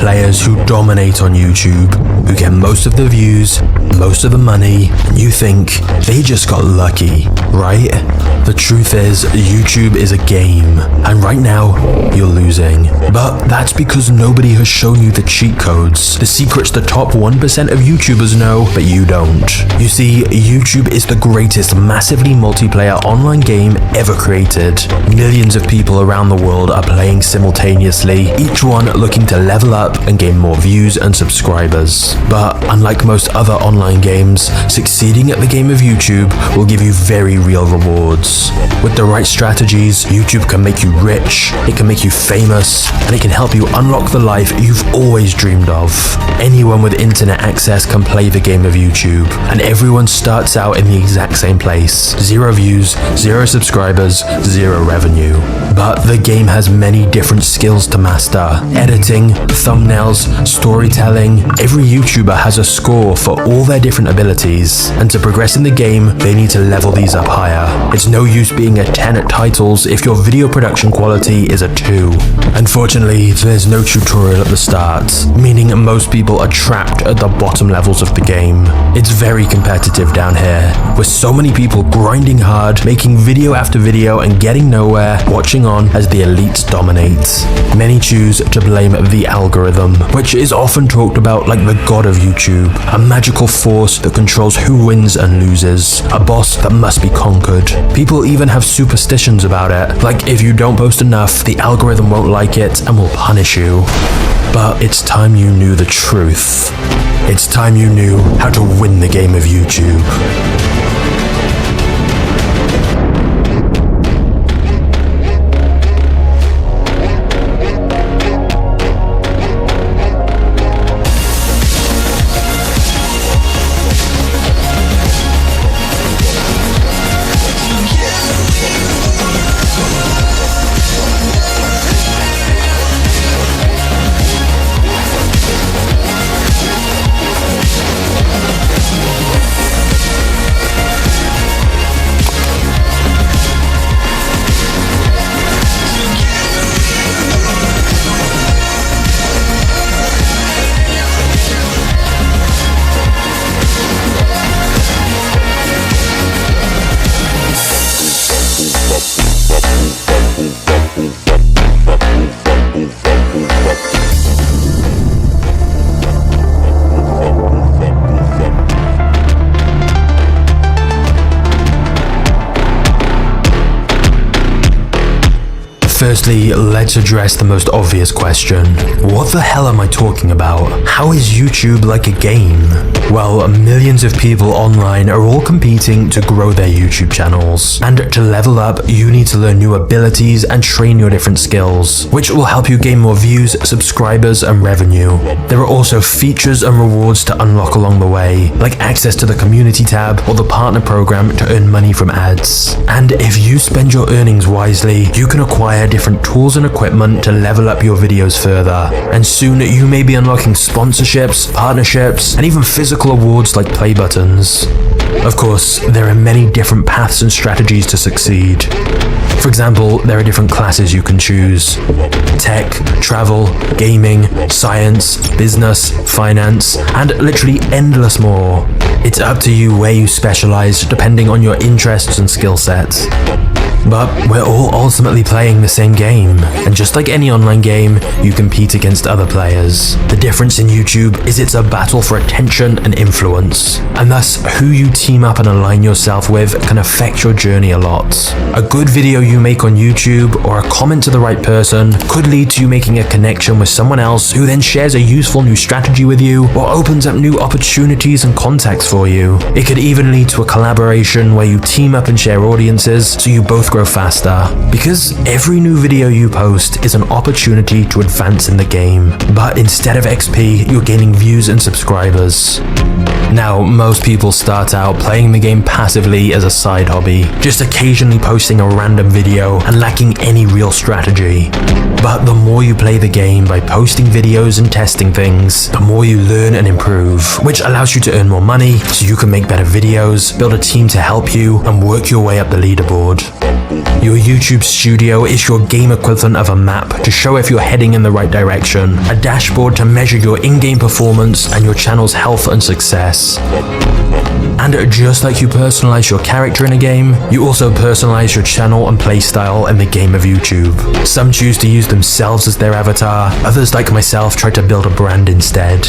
players who dominate on YouTube, who get most of the views, most of the money, and you think they just got lucky, right? The truth is, YouTube is a game, and right now, you're losing. But that's because nobody has shown you the cheat codes, the secrets the top 1% of YouTubers know, but you don't. You see, YouTube is the greatest massively multiplayer online game ever created. Millions of people around the world are playing simultaneously, each one looking to level up and gain more views and subscribers. But unlike most other online games, succeeding at the game of YouTube will give you very real rewards. With the right strategies, YouTube can make you rich, it can make you famous, and it can help you unlock the life you've always dreamed of. Anyone with internet access can play the game of YouTube, and everyone starts out in the exact same place. 0 views, 0 subscribers, 0 revenue. But the game has many different skills to master. Editing, thumbnails, storytelling. Every YouTuber has a score for all their different abilities, and to progress in the game, they need to level these up higher. It's no use being a 10 at titles if your video production quality is a 2. Unfortunately, there's no tutorial at the start, meaning most people are trapped at the bottom levels of the game. It's very competitive down here, with so many people grinding hard, making video after video and getting nowhere, watching on as the elites dominate. Many choose to blame the algorithm, which is often talked about like the god of YouTube, a magical force that controls who wins and loses, a boss that must be conquered. People even have superstitions about it, like if you don't post enough, the algorithm won't like it and will punish you. But it's time you knew the truth. It's time you knew how to win the game of YouTube. Firstly, let's address the most obvious question. What the hell am I talking about? How is YouTube like a game? Well, millions of people online are all competing to grow their YouTube channels. And to level up, you need to learn new abilities and train your different skills, which will help you gain more views, subscribers, and revenue. There are also features and rewards to unlock along the way, like access to the community tab or the partner program to earn money from ads. And if you spend your earnings wisely, you can acquire different tools and equipment to level up your videos further. And soon you may be unlocking sponsorships, partnerships, and even physical awards like play buttons. Of course, there are many different paths and strategies to succeed. For example, there are different classes you can choose: tech, travel, gaming, science, business, finance, and literally endless more. It's up to you where you specialize depending on your interests and skill sets. But we're all ultimately playing the same game, and just like any online game, you compete against other players. The difference in YouTube is it's a battle for attention and influence, and thus who you team up and align yourself with can affect your journey a lot. A good video you make on YouTube or a comment to the right person could lead to you making a connection with someone else who then shares a useful new strategy with you or opens up new opportunities and contacts for you. It could even lead to a collaboration where you team up and share audiences so you both grow faster. Because every new video you post is an opportunity to advance in the game, but instead of XP, you're gaining views and subscribers. Now, most people start out playing the game passively as a side hobby, just occasionally posting a random video and lacking any real strategy. But the more you play the game by posting videos and testing things, the more you learn and improve, which allows you to earn more money so you can make better videos, build a team to help you, and work your way up the leaderboard. Your YouTube studio is your game equivalent of a map to show if you're heading in the right direction, a dashboard to measure your in-game performance and your channel's health and success. And just like you personalize your character in a game, you also personalize your channel and playstyle in the game of YouTube. Some choose to use themselves as their avatar, others like myself try to build a brand instead.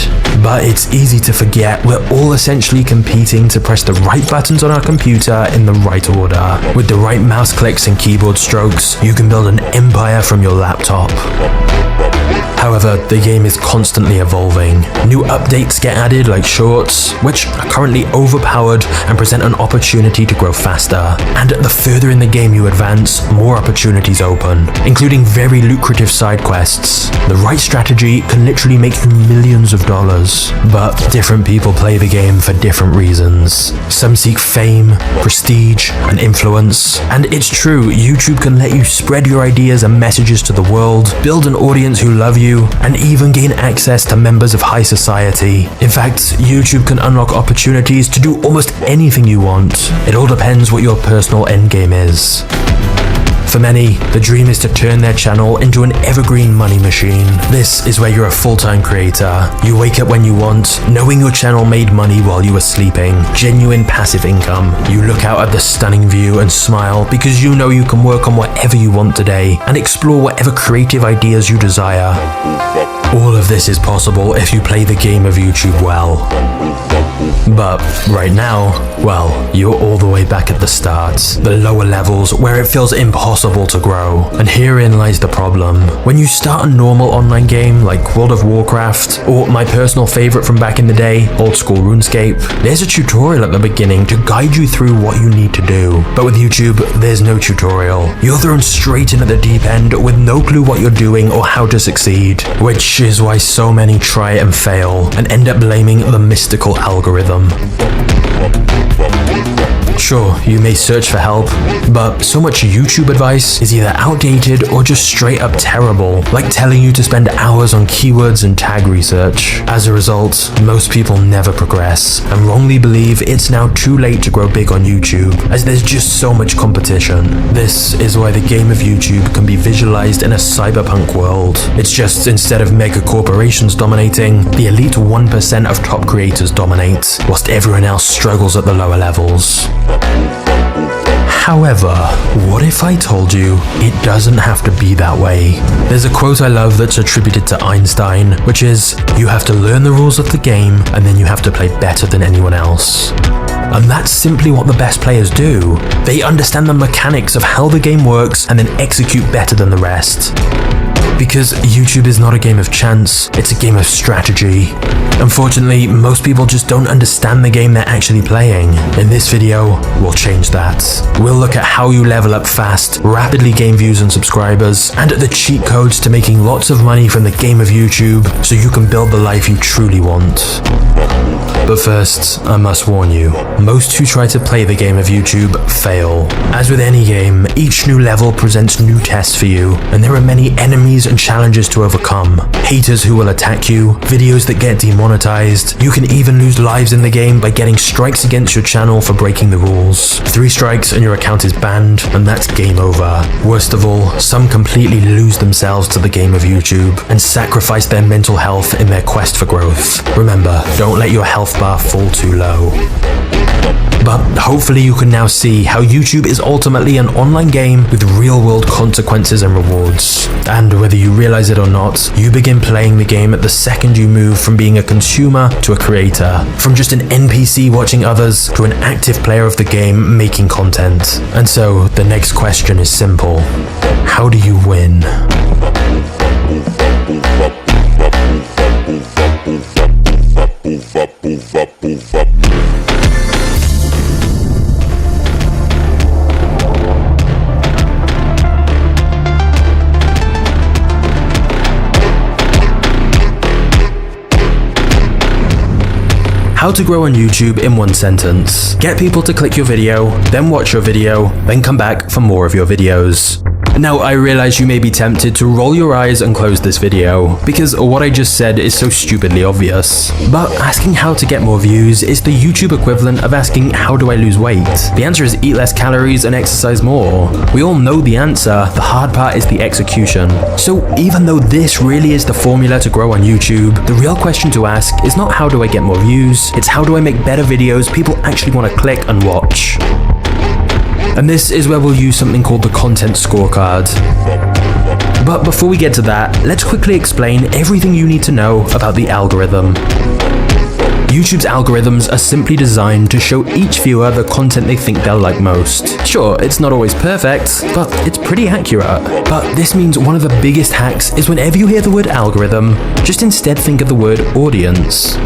But it's easy to forget we're all essentially competing to press the right buttons on our computer in the right order. With the right mouse clicks and keyboard strokes, you can build an empire from your laptop. However, the game is constantly evolving. New updates get added like shorts, which are currently overpowered and present an opportunity to grow faster. And the further in the game you advance, more opportunities open, including very lucrative side quests. The right strategy can literally make you millions of dollars. But different people play the game for different reasons. Some seek fame, prestige, and influence. And it's true, YouTube can let you spread your ideas and messages to the world, build an audience who love you, and even gain access to members of high society. In fact, YouTube can unlock opportunities to do almost anything you want. It all depends what your personal endgame is. For many, the dream is to turn their channel into an evergreen money machine. This is where you're a full-time creator. You wake up when you want, knowing your channel made money while you were sleeping. Genuine passive income. You look out at the stunning view and smile because you know you can work on whatever you want today and explore whatever creative ideas you desire. All of this is possible if you play the game of YouTube well. But right now, well, you're all the way back at the start, the lower levels where it feels impossible to grow. And herein lies the problem. When you start a normal online game like World of Warcraft, or my personal favorite from back in the day, old school RuneScape, there's a tutorial at the beginning to guide you through what you need to do. But with YouTube, there's no tutorial. You're thrown straight in at the deep end with no clue what you're doing or how to succeed, which is why so many try and fail and end up blaming the mystical algorithm. Sure, you may search for help, but so much YouTube advice is either outdated or just straight up terrible, like telling you to spend hours on keywords and tag research. As a result, most people never progress and wrongly believe it's now too late to grow big on YouTube, as there's just so much competition. This is why the game of YouTube can be visualized in a cyberpunk world. It's just instead of mega corporations dominating, the elite 1% of top creators dominate, whilst everyone else struggles at the lower levels. However, what if I told you it doesn't have to be that way? There's a quote I love that's attributed to Einstein, which is, you have to learn the rules of the game and then you have to play better than anyone else. And that's simply what the best players do. They understand the mechanics of how the game works and then execute better than the rest. Because YouTube is not a game of chance, it's a game of strategy. Unfortunately, most people just don't understand the game they're actually playing. In this video, we'll change that. We'll look at how you level up fast, rapidly gain views and subscribers, and the cheat codes to making lots of money from the game of YouTube so you can build the life you truly want. But first, I must warn you, most who try to play the game of YouTube fail. As with any game, each new level presents new tests for you, and there are many enemies and challenges to overcome. Haters who will attack you, videos that get demonetized, you can even lose lives in the game by getting strikes against your channel for breaking the rules. 3 strikes and your account is banned, and that's game over. Worst of all, some completely lose themselves to the game of YouTube and sacrifice their mental health in their quest for growth. Remember, don't let your health bar fall too low. But hopefully you can now see how YouTube is ultimately an online game with real-world consequences and rewards. And whether you realize it or not, you begin playing the game at the second you move from being a consumer to a creator. From just an NPC watching others to an active player of the game making content. And so, the next question is simple. How do you win? How to grow on YouTube in 1 sentence. Get people to click your video, then watch your video, then come back for more of your videos. Now, I realize you may be tempted to roll your eyes and close this video, because what I just said is so stupidly obvious. But asking how to get more views is the YouTube equivalent of asking how do I lose weight? The answer is eat less calories and exercise more. We all know the answer, the hard part is the execution. So even though this really is the formula to grow on YouTube, the real question to ask is not how do I get more views, it's how do I make better videos people actually want to click and watch. And this is where we'll use something called the content scorecard. But before we get to that, let's quickly explain everything you need to know about the algorithm. YouTube's algorithms are simply designed to show each viewer the content they think they'll like most. Sure, it's not always perfect, but it's pretty accurate. But this means one of the biggest hacks is whenever you hear the word algorithm, just instead think of the word audience.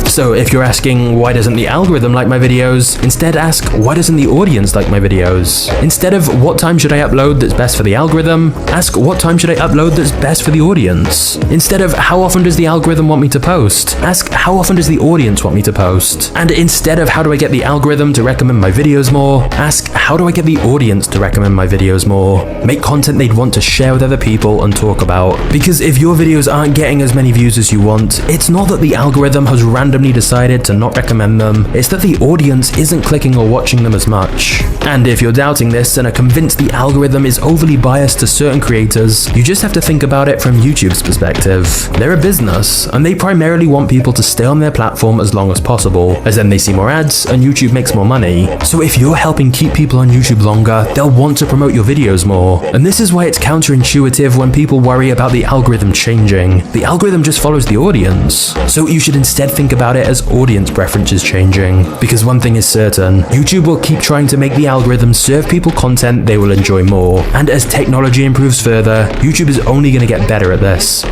So if you're asking why doesn't the algorithm like my videos, instead ask why doesn't the audience like my videos? Instead of what time should I upload that's best for the algorithm, ask what time should I upload that's best for the audience? Instead of how often does the algorithm want me to post, ask how often does the audience want me to post? And instead of how do I get the algorithm to recommend my videos more, ask how do I get the audience to recommend my videos more? Make content they'd want to share with other people and talk about. Because if your videos aren't getting as many views as you want, it's not that the algorithm has randomly decided to not recommend them, it's that the audience isn't clicking or watching them as much. And if you're doubting this and are convinced the algorithm is overly biased to certain creators, you just have to think about it from YouTube's perspective. They're a business, and they primarily want people to stay on their platform as long as possible, as then they see more ads and YouTube makes more money. So if you're helping keep people on YouTube longer, they'll want to promote your videos more. And this is why it's counterintuitive when people worry about the algorithm changing. The algorithm just follows the audience. So you should instead think about it as audience preferences changing. Because one thing is certain, YouTube will keep trying to make the algorithm serve people content they will enjoy more. And as technology improves further, YouTube is only going to get better at this.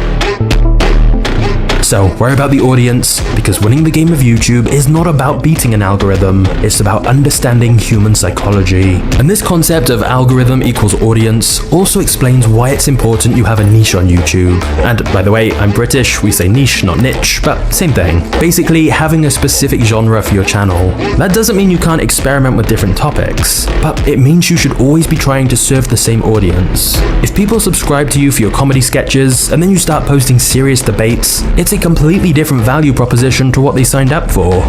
So worry about the audience, because winning the game of YouTube is not about beating an algorithm, it's about understanding human psychology. And this concept of algorithm equals audience also explains why it's important you have a niche on YouTube. And by the way, I'm British, we say niche, not niche, but same thing. Basically, having a specific genre for your channel. That doesn't mean you can't experiment with different topics, but it means you should always be trying to serve the same audience. If people subscribe to you for your comedy sketches, and then you start posting serious debates, it's a completely different value proposition to what they signed up for.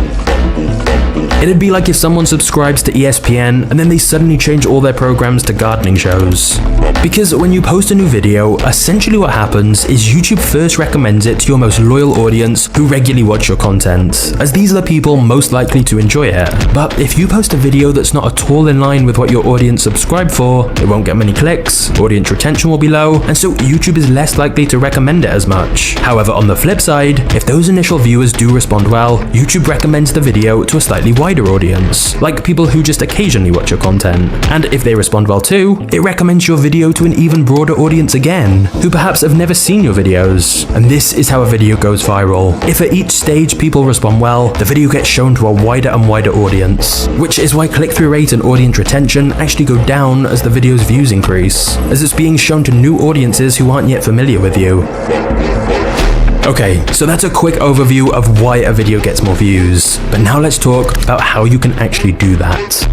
It'd be like if someone subscribes to ESPN and then they suddenly change all their programs to gardening shows. Because when you post a new video, essentially what happens is YouTube first recommends it to your most loyal audience who regularly watch your content, as these are the people most likely to enjoy it. But if you post a video that's not at all in line with what your audience subscribed for, it won't get many clicks, audience retention will be low, and so YouTube is less likely to recommend it as much. However, on the flip side, if those initial viewers do respond well, YouTube recommends the video to a slightly wider audience, like people who just occasionally watch your content. And if they respond well too, it recommends your video to an even broader audience again, who perhaps have never seen your videos. And this is how a video goes viral. If at each stage people respond well, the video gets shown to a wider and wider audience, which is why click-through rate and audience retention actually go down as the video's views increase, as it's being shown to new audiences who aren't yet familiar with you. Okay, so that's a quick overview of why a video gets more views, but now let's talk about how you can actually do that.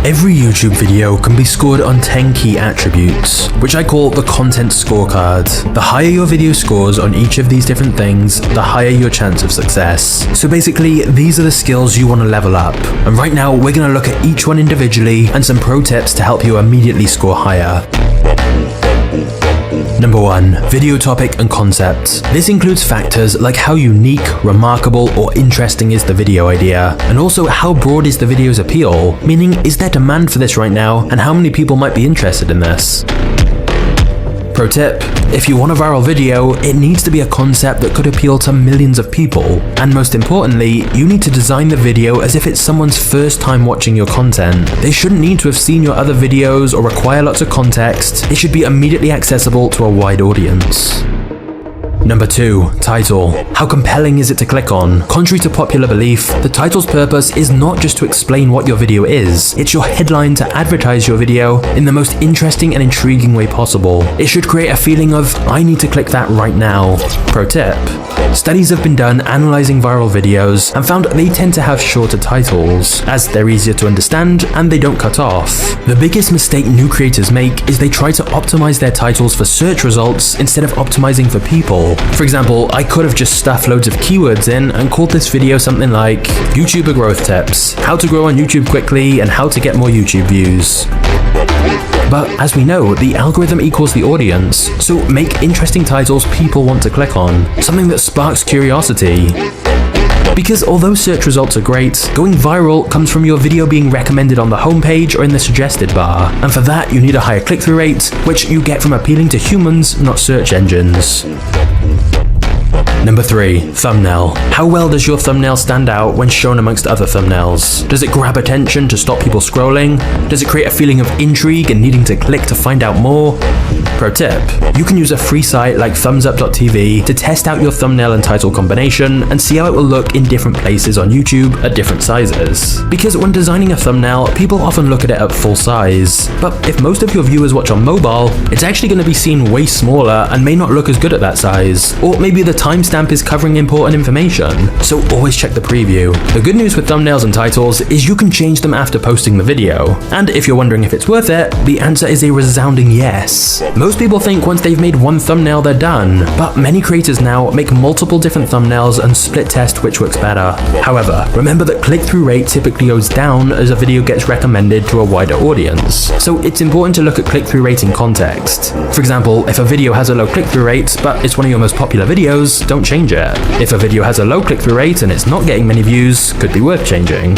Every YouTube video can be scored on 10 key attributes, which I call the content scorecard. The higher your video scores on each of these different things, the higher your chance of success. So basically, these are the skills you want to level up. And right now, we're going to look at each one individually and some pro tips to help you immediately score higher. Number 1. Video topic and concept. This includes factors like how unique, remarkable, or interesting is the video idea, and also how broad is the video's appeal, meaning is there demand for this right now, and how many people might be interested in this. Pro tip, if you want a viral video, it needs to be a concept that could appeal to millions of people. And most importantly, you need to design the video as if it's someone's first time watching your content. They shouldn't need to have seen your other videos or require lots of context. It should be immediately accessible to a wide audience. Number 2. Title. How compelling is it to click on? Contrary to popular belief, the title's purpose is not just to explain what your video is, it's your headline to advertise your video in the most interesting and intriguing way possible. It should create a feeling of, I need to click that right now. Pro tip. Studies have been done analyzing viral videos and found they tend to have shorter titles, as they're easier to understand and they don't cut off. The biggest mistake new creators make is they try to optimize their titles for search results instead of optimizing for people. For example, I could have just stuffed loads of keywords in and called this video something like YouTuber growth tips, how to grow on YouTube quickly, and how to get more YouTube views. But as we know, the algorithm equals the audience, so make interesting titles people want to click on, something that sparks curiosity. Because although search results are great, going viral comes from your video being recommended on the homepage or in the suggested bar, and for that you need a higher click-through rate, which you get from appealing to humans, not search engines. Number 3. Thumbnail. How well does your thumbnail stand out when shown amongst other thumbnails? Does it grab attention to stop people scrolling? Does it create a feeling of intrigue and needing to click to find out more? Pro tip. You can use a free site like thumbsup.tv to test out your thumbnail and title combination and see how it will look in different places on YouTube at different sizes. Because when designing a thumbnail, people often look at it at full size. But if most of your viewers watch on mobile, it's actually going to be seen way smaller and may not look as good at that size. Or maybe the timestamp is covering important information, so always check the preview. The good news with thumbnails and titles is you can change them after posting the video. And if you're wondering if it's worth it, the answer is a resounding yes. Most people think once they've made one thumbnail they're done, but many creators now make multiple different thumbnails and split test which works better. However, remember that click-through rate typically goes down as a video gets recommended to a wider audience, so it's important to look at click-through rate in context. For example, if a video has a low click-through rate, but it's one of your most popular videos, don't change it. If a video has a low click-through rate and it's not getting many views, could be worth changing.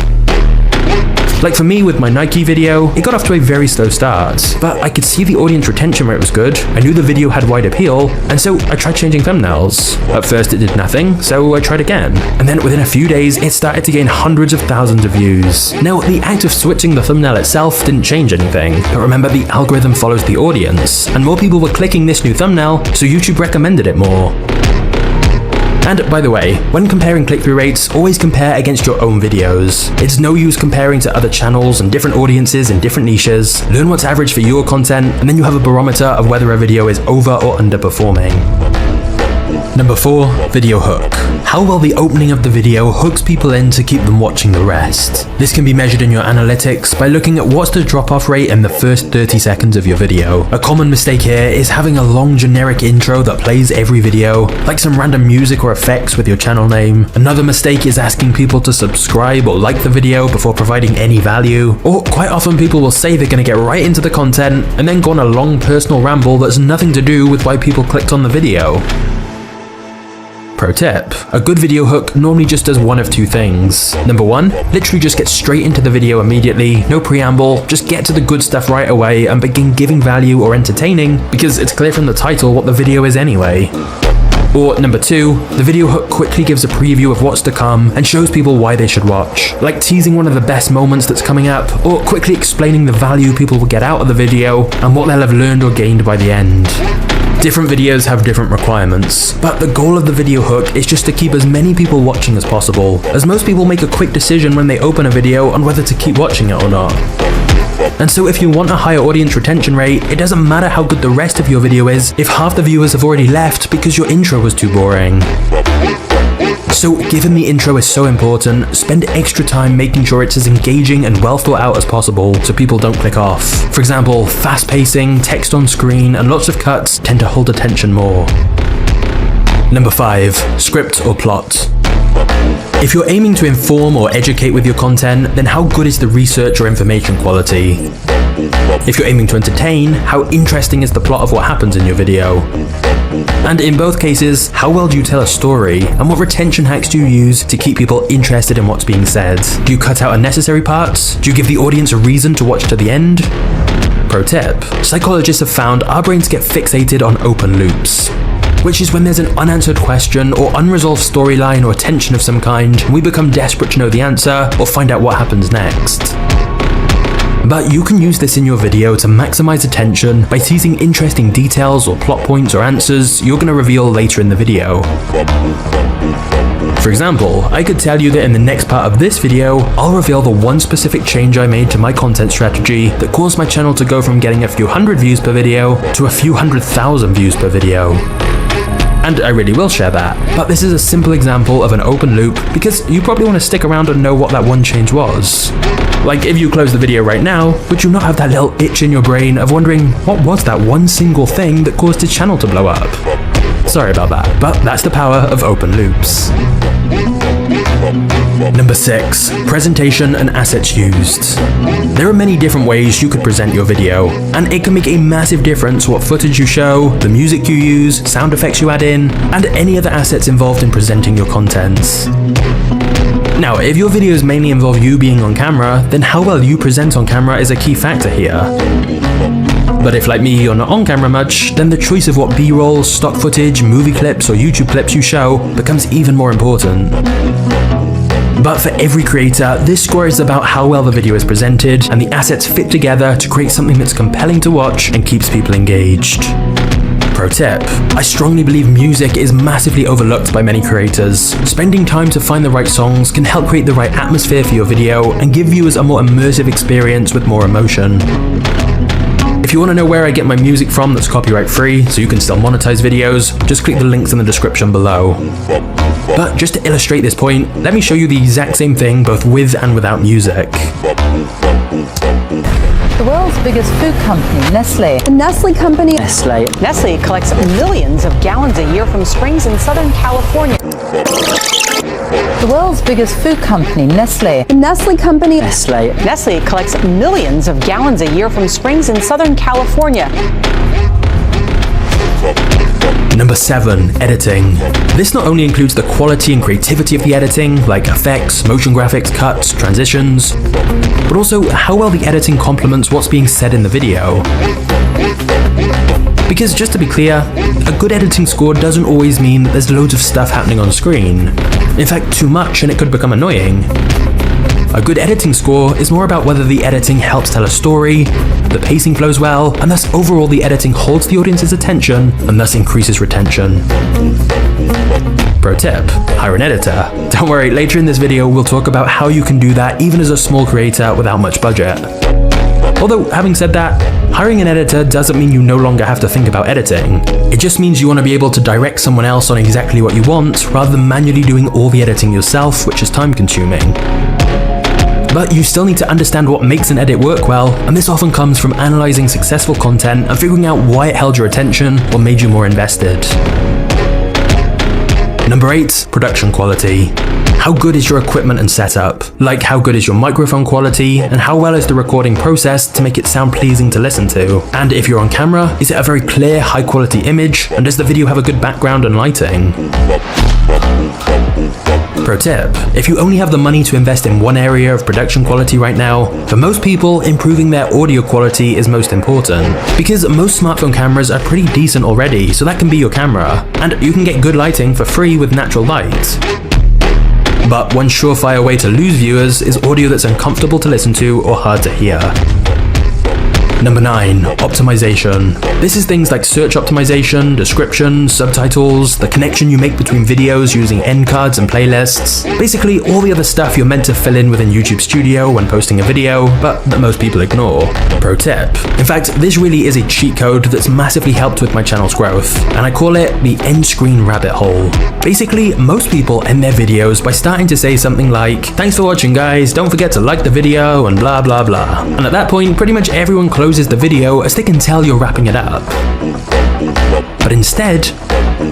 Like for me with my Nike video, it got off to a very slow start, but I could see the audience retention rate was good, I knew the video had wide appeal, and so I tried changing thumbnails. At first it did nothing, so I tried again. And then within a few days, it started to gain hundreds of thousands of views. Now, the act of switching the thumbnail itself didn't change anything, but remember the algorithm follows the audience, and more people were clicking this new thumbnail, so YouTube recommended it more. And by the way, when comparing click-through rates, always compare against your own videos. It's no use comparing to other channels and different audiences in different niches. Learn what's average for your content, and then you have a barometer of whether a video is over or underperforming. Number 4. Video hook. How well the opening of the video hooks people in to keep them watching the rest. This can be measured in your analytics by looking at what's the drop-off rate in the first 30 seconds of your video. A common mistake here is having a long generic intro that plays every video, like some random music or effects with your channel name. Another mistake is asking people to subscribe or like the video before providing any value. Or quite often people will say they're going to get right into the content and then go on a long personal ramble that's nothing to do with why people clicked on the video. Pro tip. A good video hook normally just does one of two things. Number 1, literally just get straight into the video immediately, no preamble, just get to the good stuff right away and begin giving value or entertaining, because it's clear from the title what the video is anyway. Or number 2, the video hook quickly gives a preview of what's to come and shows people why they should watch, like teasing one of the best moments that's coming up, or quickly explaining the value people will get out of the video and what they'll have learned or gained by the end. Different videos have different requirements, but the goal of the video hook is just to keep as many people watching as possible, as most people make a quick decision when they open a video on whether to keep watching it or not. And so if you want a higher audience retention rate, it doesn't matter how good the rest of your video is if half the viewers have already left because your intro was too boring. So given the intro is so important, spend extra time making sure it's as engaging and well thought out as possible so people don't click off. For example, fast pacing, text on screen, and lots of cuts tend to hold attention more. Number 5, script or plot. If you're aiming to inform or educate with your content, then how good is the research or information quality? If you're aiming to entertain, how interesting is the plot of what happens in your video? And in both cases, how well do you tell a story, and what retention hacks do you use to keep people interested in what's being said? Do you cut out unnecessary parts? Do you give the audience a reason to watch to the end? Pro tip. Psychologists have found our brains get fixated on open loops, which is when there's an unanswered question or unresolved storyline or tension of some kind, and we become desperate to know the answer or find out what happens next. But you can use this in your video to maximize attention by teasing interesting details or plot points or answers you're going to reveal later in the video. For example, I could tell you that in the next part of this video, I'll reveal the one specific change I made to my content strategy that caused my channel to go from getting a few hundred views per video to a few 100,000 views per video. And I really will share that, but this is a simple example of an open loop because you probably want to stick around and know what that one change was. Like, if you close the video right now, would you not have that little itch in your brain of wondering what was that one single thing that caused his channel to blow up? Sorry about that, but that's the power of open loops. Number 6. Presentation and assets used. There are many different ways you could present your video, and it can make a massive difference what footage you show, the music you use, sound effects you add in, and any other assets involved in presenting your contents. Now, if your videos mainly involve you being on camera, then how well you present on camera is a key factor here. But if, like me, you're not on camera much, then the choice of what B-roll, stock footage, movie clips, or YouTube clips you show becomes even more important. But for every creator, this score is about how well the video is presented and the assets fit together to create something that's compelling to watch and keeps people engaged. Pro tip: I strongly believe music is massively overlooked by many creators. Spending time to find the right songs can help create the right atmosphere for your video and give viewers a more immersive experience with more emotion. If you want to know where I get my music from that's copyright free, so you can still monetize videos, just click the links in the description below. But just to illustrate this point, let me show you the exact same thing both with and without music. The world's biggest food company, Nestle. The Nestle company. Nestle. Nestle collects millions of gallons a year from springs in Southern California. The world's biggest food company, Nestle. The Nestle company. Nestle. Nestle collects millions of gallons a year from springs in Southern California. Number 7. Editing. This not only includes the quality and creativity of the editing, like effects, motion graphics, cuts, transitions, but also how well the editing complements what's being said in the video. Because just to be clear, a good editing score doesn't always mean that there's loads of stuff happening on screen. In fact, too much and it could become annoying. A good editing score is more about whether the editing helps tell a story, the pacing flows well, and thus overall the editing holds the audience's attention and thus increases retention. Pro tip: hire an editor. Don't worry, later in this video we'll talk about how you can do that even as a small creator without much budget. Although, having said that, hiring an editor doesn't mean you no longer have to think about editing. It just means you want to be able to direct someone else on exactly what you want, rather than manually doing all the editing yourself, which is time consuming. But you still need to understand what makes an edit work well, and this often comes from analyzing successful content and figuring out why it held your attention or made you more invested. Number 8. Production quality. How good is your equipment and setup? Like, how good is your microphone quality, and how well is the recording process to make it sound pleasing to listen to? And if you're on camera, is it a very clear, high quality image, and does the video have a good background and lighting? Pro tip: if you only have the money to invest in one area of production quality right now, for most people, improving their audio quality is most important. Because most smartphone cameras are pretty decent already, so that can be your camera, and you can get good lighting for free with natural light. But one surefire way to lose viewers is audio that's uncomfortable to listen to or hard to hear. Number 9. Optimization. This is things like search optimization, description, subtitles, the connection you make between videos using end cards and playlists. Basically all the other stuff you're meant to fill in within YouTube Studio when posting a video, but that most people ignore. Pro tip: in fact, this really is a cheat code that's massively helped with my channel's growth, and I call it the end screen rabbit hole. Basically, most people end their videos by starting to say something like, "Thanks for watching guys, don't forget to like the video," and blah blah blah. And at that point, pretty much everyone closes the video as they can tell you're wrapping it up. But instead,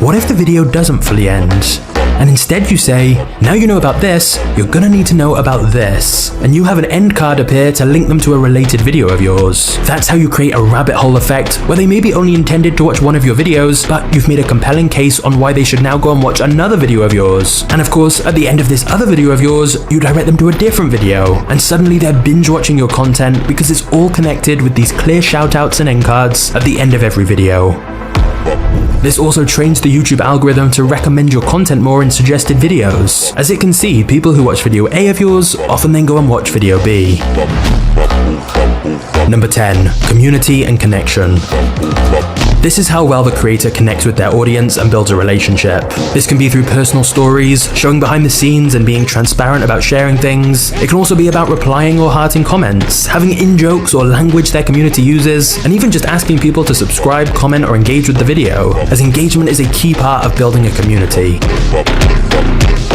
what if the video doesn't fully end? And instead you say, now you know about this, you're gonna need to know about this. And you have an end card appear to link them to a related video of yours. That's how you create a rabbit hole effect, where they maybe only intended to watch one of your videos, but you've made a compelling case on why they should now go and watch another video of yours. And of course, at the end of this other video of yours, you direct them to a different video. And suddenly they're binge watching your content because it's all connected with these clear shoutouts and end cards at the end of every video. This also trains the YouTube algorithm to recommend your content more in suggested videos, as it can see people who watch video A of yours often then go and watch video B. Number 10, community and connection. This is how well the creator connects with their audience and builds a relationship. This can be through personal stories, showing behind the scenes and being transparent about sharing things. It can also be about replying or hearting comments, having in-jokes or language their community uses, and even just asking people to subscribe, comment, or engage with the video, as engagement is a key part of building a community.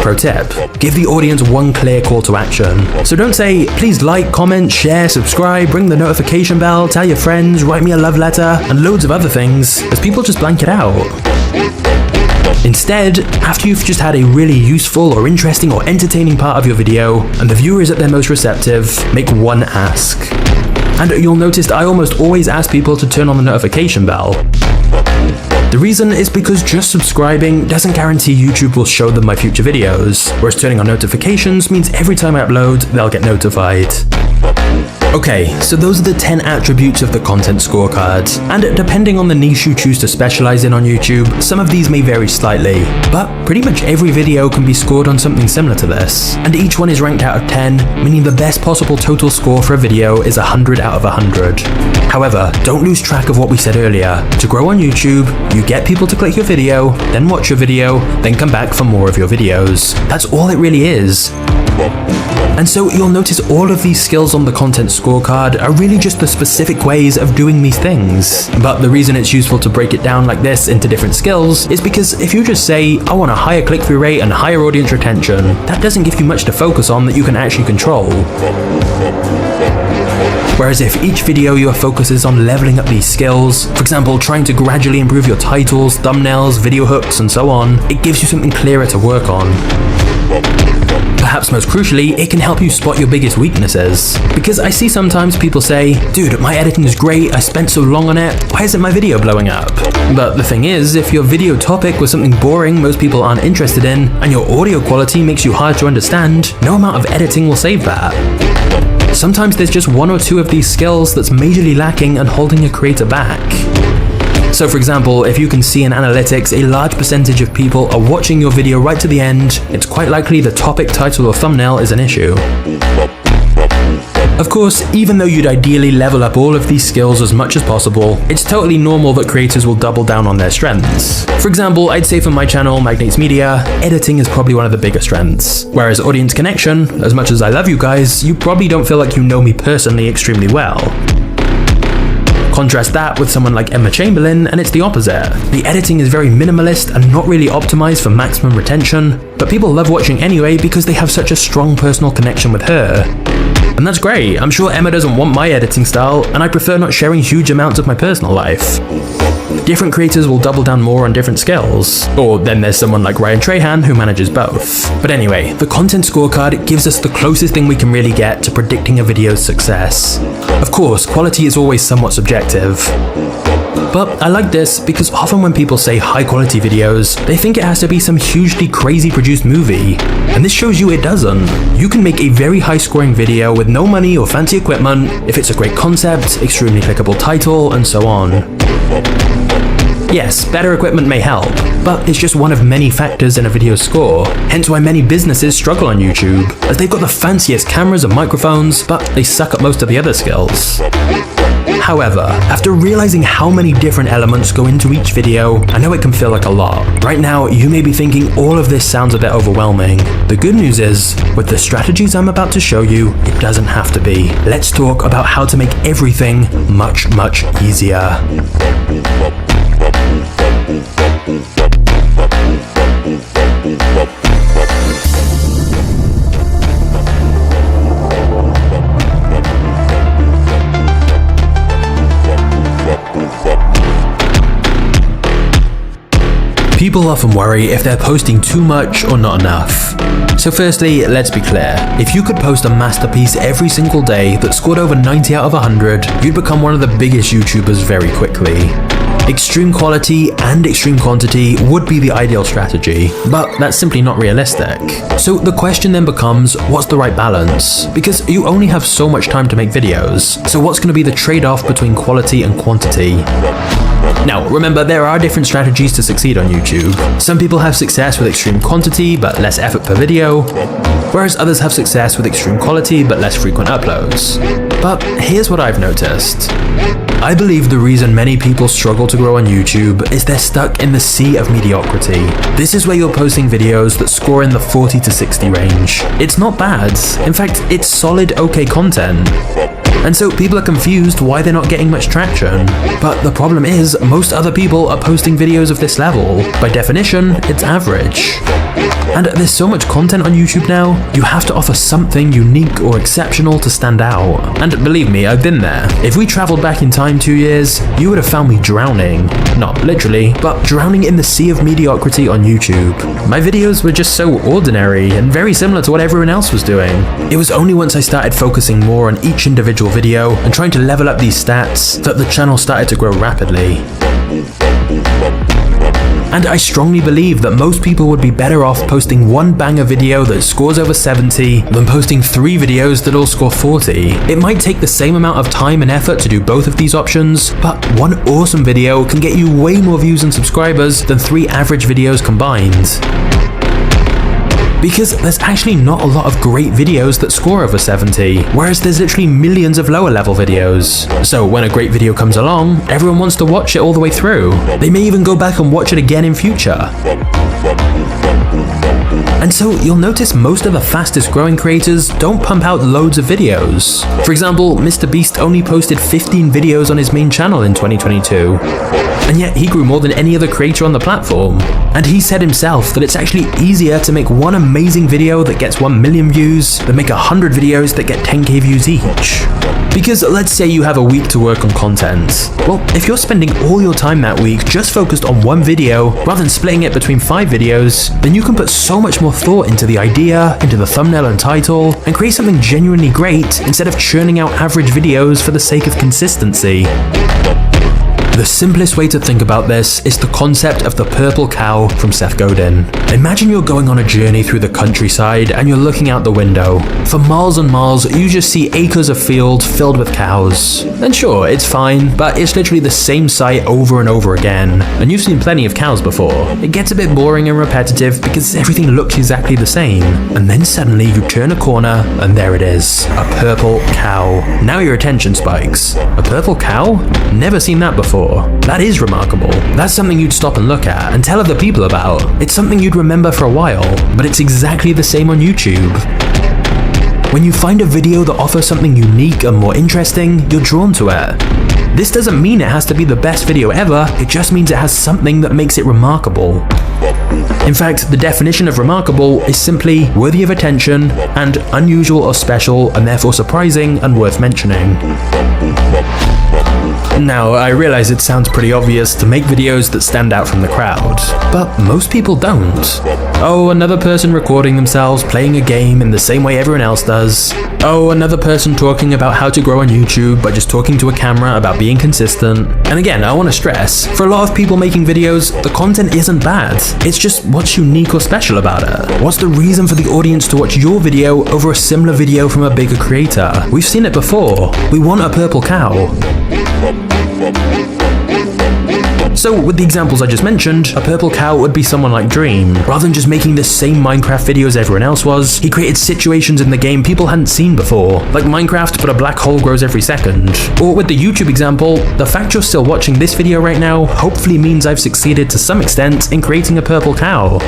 Pro tip, give the audience one clear call to action. So don't say, please like, comment, share, subscribe, ring the notification bell, tell your friends, write me a love letter, and loads of other things, as people just blank it out. Instead, after you've just had a really useful or interesting or entertaining part of your video, and the viewer is at their most receptive, make one ask. And you'll notice I almost always ask people to turn on the notification bell. The reason is because just subscribing doesn't guarantee YouTube will show them my future videos, whereas turning on notifications means every time I upload, they'll get notified. Okay, so those are the 10 attributes of the content scorecard, and depending on the niche you choose to specialize in on YouTube, some of these may vary slightly, but pretty much every video can be scored on something similar to this, and each one is ranked out of 10, meaning the best possible total score for a video is 100 out of 100. However, don't lose track of what we said earlier. To grow on YouTube, you get people to click your video, then watch your video, then come back for more of your videos. That's all it really is. And so you'll notice all of these skills on the content scorecard are really just the specific ways of doing these things. But the reason it's useful to break it down like this into different skills is because if you just say, I want a higher click-through rate and higher audience retention, that doesn't give you much to focus on that you can actually control. Whereas if each video your focus is on leveling up these skills, for example trying to gradually improve your titles, thumbnails, video hooks and so on, it gives you something clearer to work on. Perhaps most crucially, it can help you spot your biggest weaknesses. Because I see sometimes people say, dude, my editing is great, I spent so long on it, why isn't my video blowing up? But the thing is, if your video topic was something boring most people aren't interested in, and your audio quality makes you hard to understand, no amount of editing will save that. Sometimes there's just one or two of these skills that's majorly lacking and holding a creator back. So for example, if you can see in analytics a large percentage of people are watching your video right to the end, it's quite likely the topic, title or thumbnail is an issue. Of course, even though you'd ideally level up all of these skills as much as possible, it's totally normal that creators will double down on their strengths. For example, I'd say for my channel, Magnates Media, editing is probably one of the bigger strengths. Whereas audience connection, as much as I love you guys, you probably don't feel like you know me personally extremely well. Contrast that with someone like Emma Chamberlain and it's the opposite. The editing is very minimalist and not really optimized for maximum retention, but people love watching anyway because they have such a strong personal connection with her. And that's great, I'm sure Emma doesn't want my editing style, and I prefer not sharing huge amounts of my personal life. Different creators will double down more on different skills. Or then there's someone like Ryan Trahan who manages both. But anyway, the content scorecard gives us the closest thing we can really get to predicting a video's success. Of course, quality is always somewhat subjective. But I like this because often when people say high quality videos, they think it has to be some hugely crazy produced movie. And this shows you it doesn't. You can make a very high scoring video with no money or fancy equipment if it's a great concept, extremely clickable title, and so on. Yes, better equipment may help, but it's just one of many factors in a video's score, hence why many businesses struggle on YouTube, as they've got the fanciest cameras and microphones, but they suck at most of the other skills. However, after realizing how many different elements go into each video, I know it can feel like a lot. Right now, you may be thinking all of this sounds a bit overwhelming. The good news is, with the strategies I'm about to show you, it doesn't have to be. Let's talk about how to make everything much, much easier. People often worry if they're posting too much or not enough. So firstly, let's be clear. If you could post a masterpiece every single day that scored over 90 out of 100, you'd become one of the biggest YouTubers very quickly. Extreme quality and extreme quantity would be the ideal strategy, but that's simply not realistic. So the question then becomes, what's the right balance? Because you only have so much time to make videos, so what's going to be the trade-off between quality and quantity? Now, remember, there are different strategies to succeed on YouTube. Some people have success with extreme quantity, but less effort per video. whereas others have success with extreme quality but less frequent uploads. But here's what I've noticed. I believe the reason many people struggle to grow on YouTube is they're stuck in the sea of mediocrity. This is where you're posting videos that score in the 40 to 60 range. It's not bad. In fact, it's solid, okay content. And so people are confused why they're not getting much traction. But the problem is, most other people are posting videos of this level. By definition, it's average. And there's so much content on YouTube now, you have to offer something unique or exceptional to stand out. And believe me, I've been there. If we traveled back in time 2 years, you would have found me drowning. Not literally, but drowning in the sea of mediocrity on YouTube. My videos were just so ordinary and very similar to what everyone else was doing. It was only once I started focusing more on each individual video and trying to level up these stats that the channel started to grow rapidly. And I strongly believe that most people would be better off posting one banger video that scores over 70 than posting 3 videos that all score 40. It might take the same amount of time and effort to do both of these options, but one awesome video can get you way more views and subscribers than 3 average videos combined. Because there's actually not a lot of great videos that score over 70, whereas there's literally millions of lower level videos. So when a great video comes along, everyone wants to watch it all the way through. They may even go back and watch it again in future. And so you'll notice most of the fastest growing creators don't pump out loads of videos. For example, MrBeast only posted 15 videos on his main channel in 2022. And yet he grew more than any other creator on the platform. And he said himself that it's actually easier to make one amazing video that gets 1 million views than make 100 videos that get 10k views each. Because let's say you have a week to work on content. Well, if you're spending all your time that week just focused on one video rather than splitting it between 5 videos, then you can put so much more thought into the idea, into the thumbnail and title, and create something genuinely great instead of churning out average videos for the sake of consistency. The simplest way to think about this is the concept of the purple cow from Seth Godin. Imagine you're going on a journey through the countryside and you're looking out the window. For miles and miles, you just see acres of field filled with cows. And sure, it's fine, but it's literally the same sight over and over again. And you've seen plenty of cows before. It gets a bit boring and repetitive because everything looks exactly the same. And then suddenly you turn a corner and there it is, a purple cow. Now your attention spikes. A purple cow? Never seen that before. That is remarkable. That's something you'd stop and look at and tell other people about. It's something you'd remember for a while, but it's exactly the same on YouTube. When you find a video that offers something unique and more interesting, you're drawn to it. This doesn't mean it has to be the best video ever, it just means it has something that makes it remarkable. In fact, the definition of remarkable is simply worthy of attention and unusual or special and therefore surprising and worth mentioning. Now, I realize it sounds pretty obvious to make videos that stand out from the crowd, but most people don't. Oh, another person recording themselves playing a game in the same way everyone else does. Oh, another person talking about how to grow on YouTube by just talking to a camera about being consistent. And again, I want to stress, for a lot of people making videos, the content isn't bad. It's just what's unique or special about it. What's the reason for the audience to watch your video over a similar video from a bigger creator? We've seen it before. We want a purple cow. So with the examples I just mentioned, a purple cow would be someone like Dream. Rather than just making the same Minecraft videos everyone else was, he created situations in the game people hadn't seen before, like Minecraft but a black hole grows every second. Or with the YouTube example, the fact you're still watching this video right now hopefully means I've succeeded to some extent in creating a purple cow.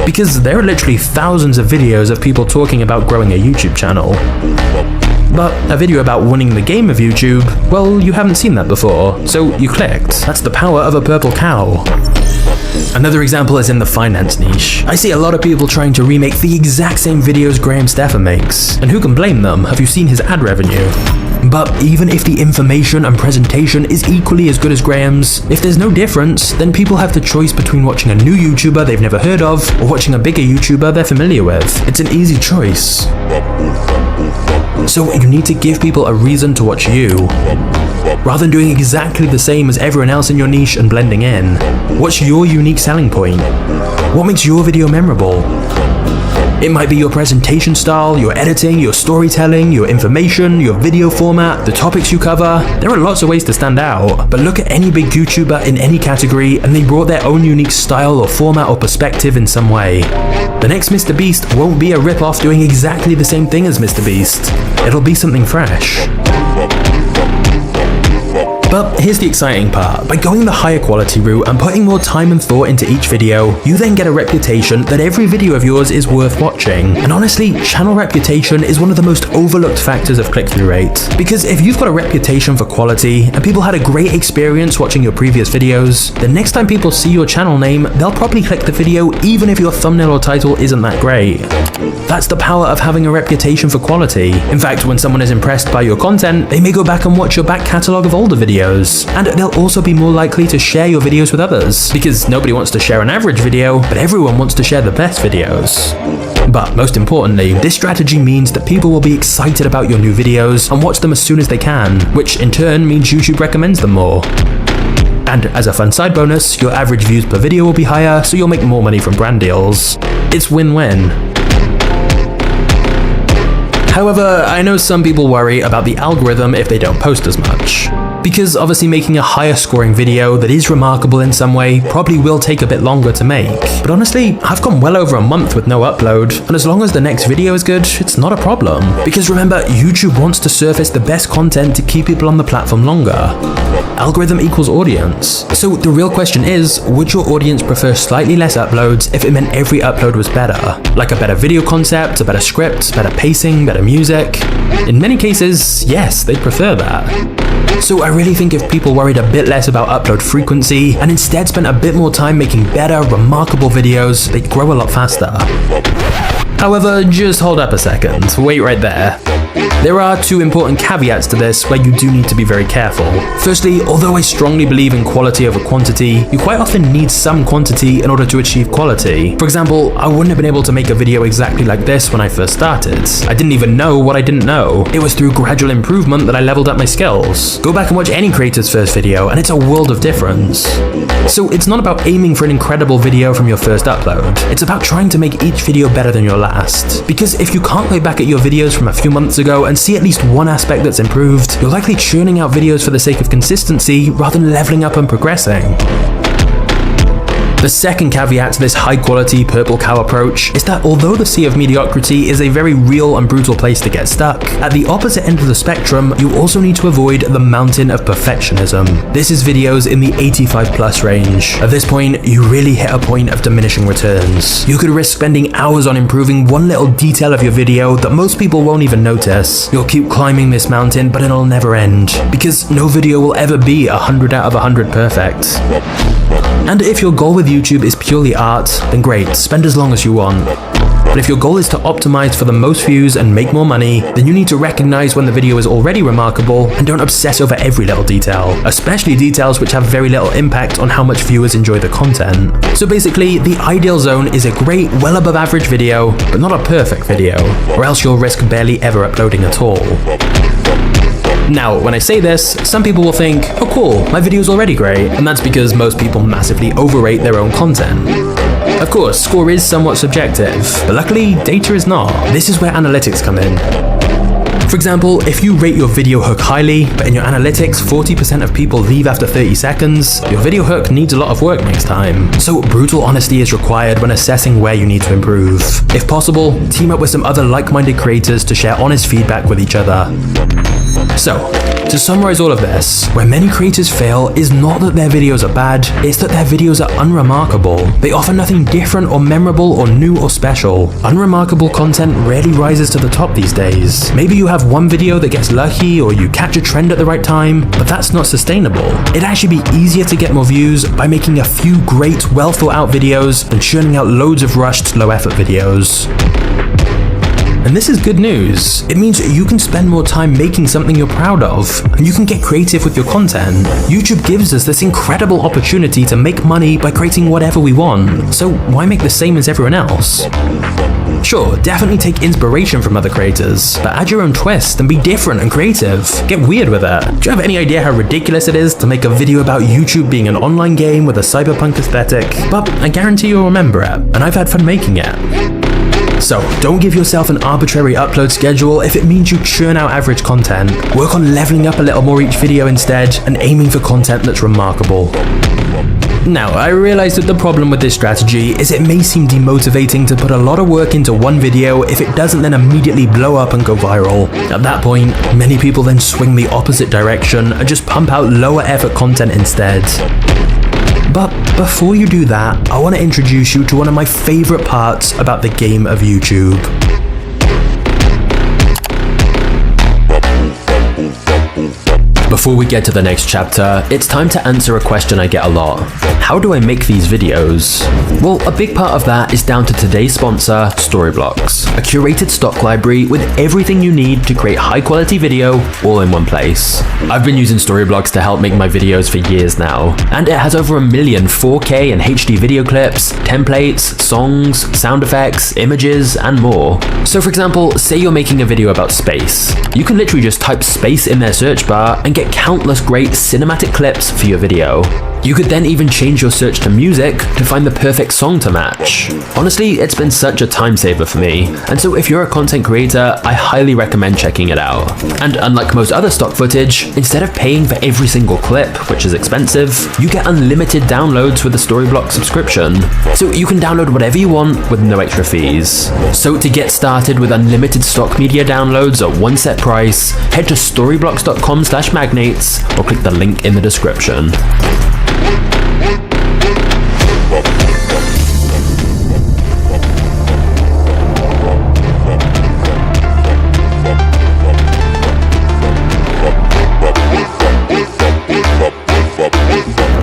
Because there are literally thousands of videos of people talking about growing a YouTube channel. But a video about winning the game of YouTube, well, you haven't seen that before, so you clicked. That's the power of a purple cow. Another example is in the finance niche. I see a lot of people trying to remake the exact same videos Graham Stephan makes. And who can blame them? Have you seen his ad revenue? But even if the information and presentation is equally as good as Graham's, if there's no difference, then people have the choice between watching a new YouTuber they've never heard of or watching a bigger YouTuber they're familiar with. It's an easy choice. So you need to give people a reason to watch you, rather than doing exactly the same as everyone else in your niche and blending in. What's your unique selling point? What makes your video memorable? It might be your presentation style, your editing, your storytelling, your information, your video format, the topics you cover. There are lots of ways to stand out, but look at any big YouTuber in any category and they brought their own unique style or format or perspective in some way. The next MrBeast won't be a rip-off doing exactly the same thing as MrBeast. It'll be something fresh. But here's the exciting part. By going the higher quality route and putting more time and thought into each video, you then get a reputation that every video of yours is worth watching. And honestly, channel reputation is one of the most overlooked factors of click-through rate. Because if you've got a reputation for quality and people had a great experience watching your previous videos, the next time people see your channel name, they'll probably click the video even if your thumbnail or title isn't that great. That's the power of having a reputation for quality. In fact, when someone is impressed by your content, they may go back and watch your back catalogue of older videos. And they'll also be more likely to share your videos with others, because nobody wants to share an average video, but everyone wants to share the best videos. But most importantly, this strategy means that people will be excited about your new videos and watch them as soon as they can, which in turn means YouTube recommends them more. And as a fun side bonus, your average views per video will be higher, so you'll make more money from brand deals. It's win-win. However, I know some people worry about the algorithm if they don't post as much. Because obviously making a higher scoring video that is remarkable in some way probably will take a bit longer to make. But honestly, I've gone well over a month with no upload, and as long as the next video is good, it's not a problem. Because remember, YouTube wants to surface the best content to keep people on the platform longer. Algorithm equals audience. So the real question is, would your audience prefer slightly less uploads if it meant every upload was better? Like a better video concept, a better script, better pacing, better music? In many cases, yes, they'd prefer that. So I really think if people worried a bit less about upload frequency and instead spent a bit more time making better, remarkable videos, they'd grow a lot faster. However, just hold up a second, wait right there. There are two important caveats to this where you do need to be very careful. Firstly, although I strongly believe in quality over quantity, you quite often need some quantity in order to achieve quality. For example, I wouldn't have been able to make a video exactly like this when I first started. I didn't even know what I didn't know. It was through gradual improvement that I leveled up my skills. Go back and watch any creator's first video and it's a world of difference. So it's not about aiming for an incredible video from your first upload. It's about trying to make each video better than your last. Because if you can't look back at your videos from a few months ago and see at least one aspect that's improved, you're likely churning out videos for the sake of consistency rather than leveling up and progressing. The second caveat to this high-quality purple cow approach is that although the sea of mediocrity is a very real and brutal place to get stuck, at the opposite end of the spectrum, you also need to avoid the mountain of perfectionism. This is videos in the 85+ range. At this point, you really hit a point of diminishing returns. You could risk spending hours on improving one little detail of your video that most people won't even notice. You'll keep climbing this mountain, but it'll never end, because no video will ever be 100 out of 100 perfect. And if your goal with YouTube is purely art, then great, spend as long as you want. But if your goal is to optimize for the most views and make more money, then you need to recognize when the video is already remarkable and don't obsess over every little detail, especially details which have very little impact on how much viewers enjoy the content. So basically, the ideal zone is a great, well above average video, but not a perfect video, or else you'll risk barely ever uploading at all. Now, when I say this, some people will think, oh cool, my video's already great, and that's because most people massively overrate their own content. Of course, score is somewhat subjective, but luckily, data is not. This is where analytics come in. For example, if you rate your video hook highly, but in your analytics 40% of people leave after 30 seconds, your video hook needs a lot of work next time. So brutal honesty is required when assessing where you need to improve. If possible, team up with some other like-minded creators to share honest feedback with each other. So, to summarize all of this, where many creators fail is not that their videos are bad, it's that their videos are unremarkable. They offer nothing different or memorable or new or special. Unremarkable content rarely rises to the top these days. Maybe you have one video that gets lucky or you catch a trend at the right time, but that's not sustainable. It'd actually be easier to get more views by making a few great, well thought out videos than churning out loads of rushed, low effort videos. And this is good news. It means you can spend more time making something you're proud of, and you can get creative with your content. YouTube gives us this incredible opportunity to make money by creating whatever we want, so why make the same as everyone else? Sure, definitely take inspiration from other creators, but add your own twist and be different and creative. Get weird with it. Do you have any idea how ridiculous it is to make a video about YouTube being an online game with a cyberpunk aesthetic? But I guarantee you'll remember it, and I've had fun making it. So don't give yourself an arbitrary upload schedule if it means you churn out average content. Work on leveling up a little more each video instead and aiming for content that's remarkable. Now, I realize that the problem with this strategy is it may seem demotivating to put a lot of work into one video if it doesn't then immediately blow up and go viral. At that point, many people then swing the opposite direction and just pump out lower effort content instead. But before you do that, I want to introduce you to one of my favorite parts about the game of YouTube. Before we get to the next chapter, it's time to answer a question I get a lot. How do I make these videos? Well, a big part of that is down to today's sponsor, Storyblocks, a curated stock library with everything you need to create high quality video all in one place. I've been using Storyblocks to help make my videos for years now, and it has over 1 million 4K and HD video clips, templates, songs, sound effects, images, and more. So for example, say you're making a video about space. You can literally just type space in their search bar and get countless great cinematic clips for your video. You could then even change your search to music to find the perfect song to match. Honestly, it's been such a time saver for me, and so if you're a content creator, I highly recommend checking it out. And unlike most other stock footage, instead of paying for every single clip, which is expensive, you get unlimited downloads with the Storyblocks subscription. So you can download whatever you want with no extra fees. So to get started with unlimited stock media downloads at one set price, head to storyblocks.com/magnates or click the link in the description.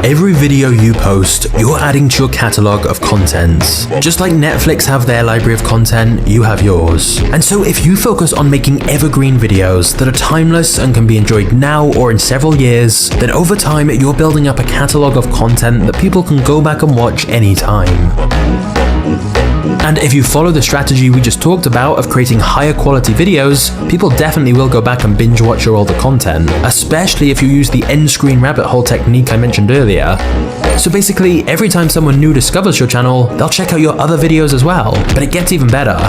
Every video you post, you're adding to your catalog of content. Just like Netflix have their library of content, you have yours. And so if you focus on making evergreen videos that are timeless and can be enjoyed now or in several years, then over time you're building up a catalog of content that people can go back and watch anytime. And if you follow the strategy we just talked about of creating higher quality videos, people definitely will go back and binge watch your older content, especially if you use the end screen rabbit hole technique I mentioned earlier. So basically, every time someone new discovers your channel, they'll check out your other videos as well, but it gets even better.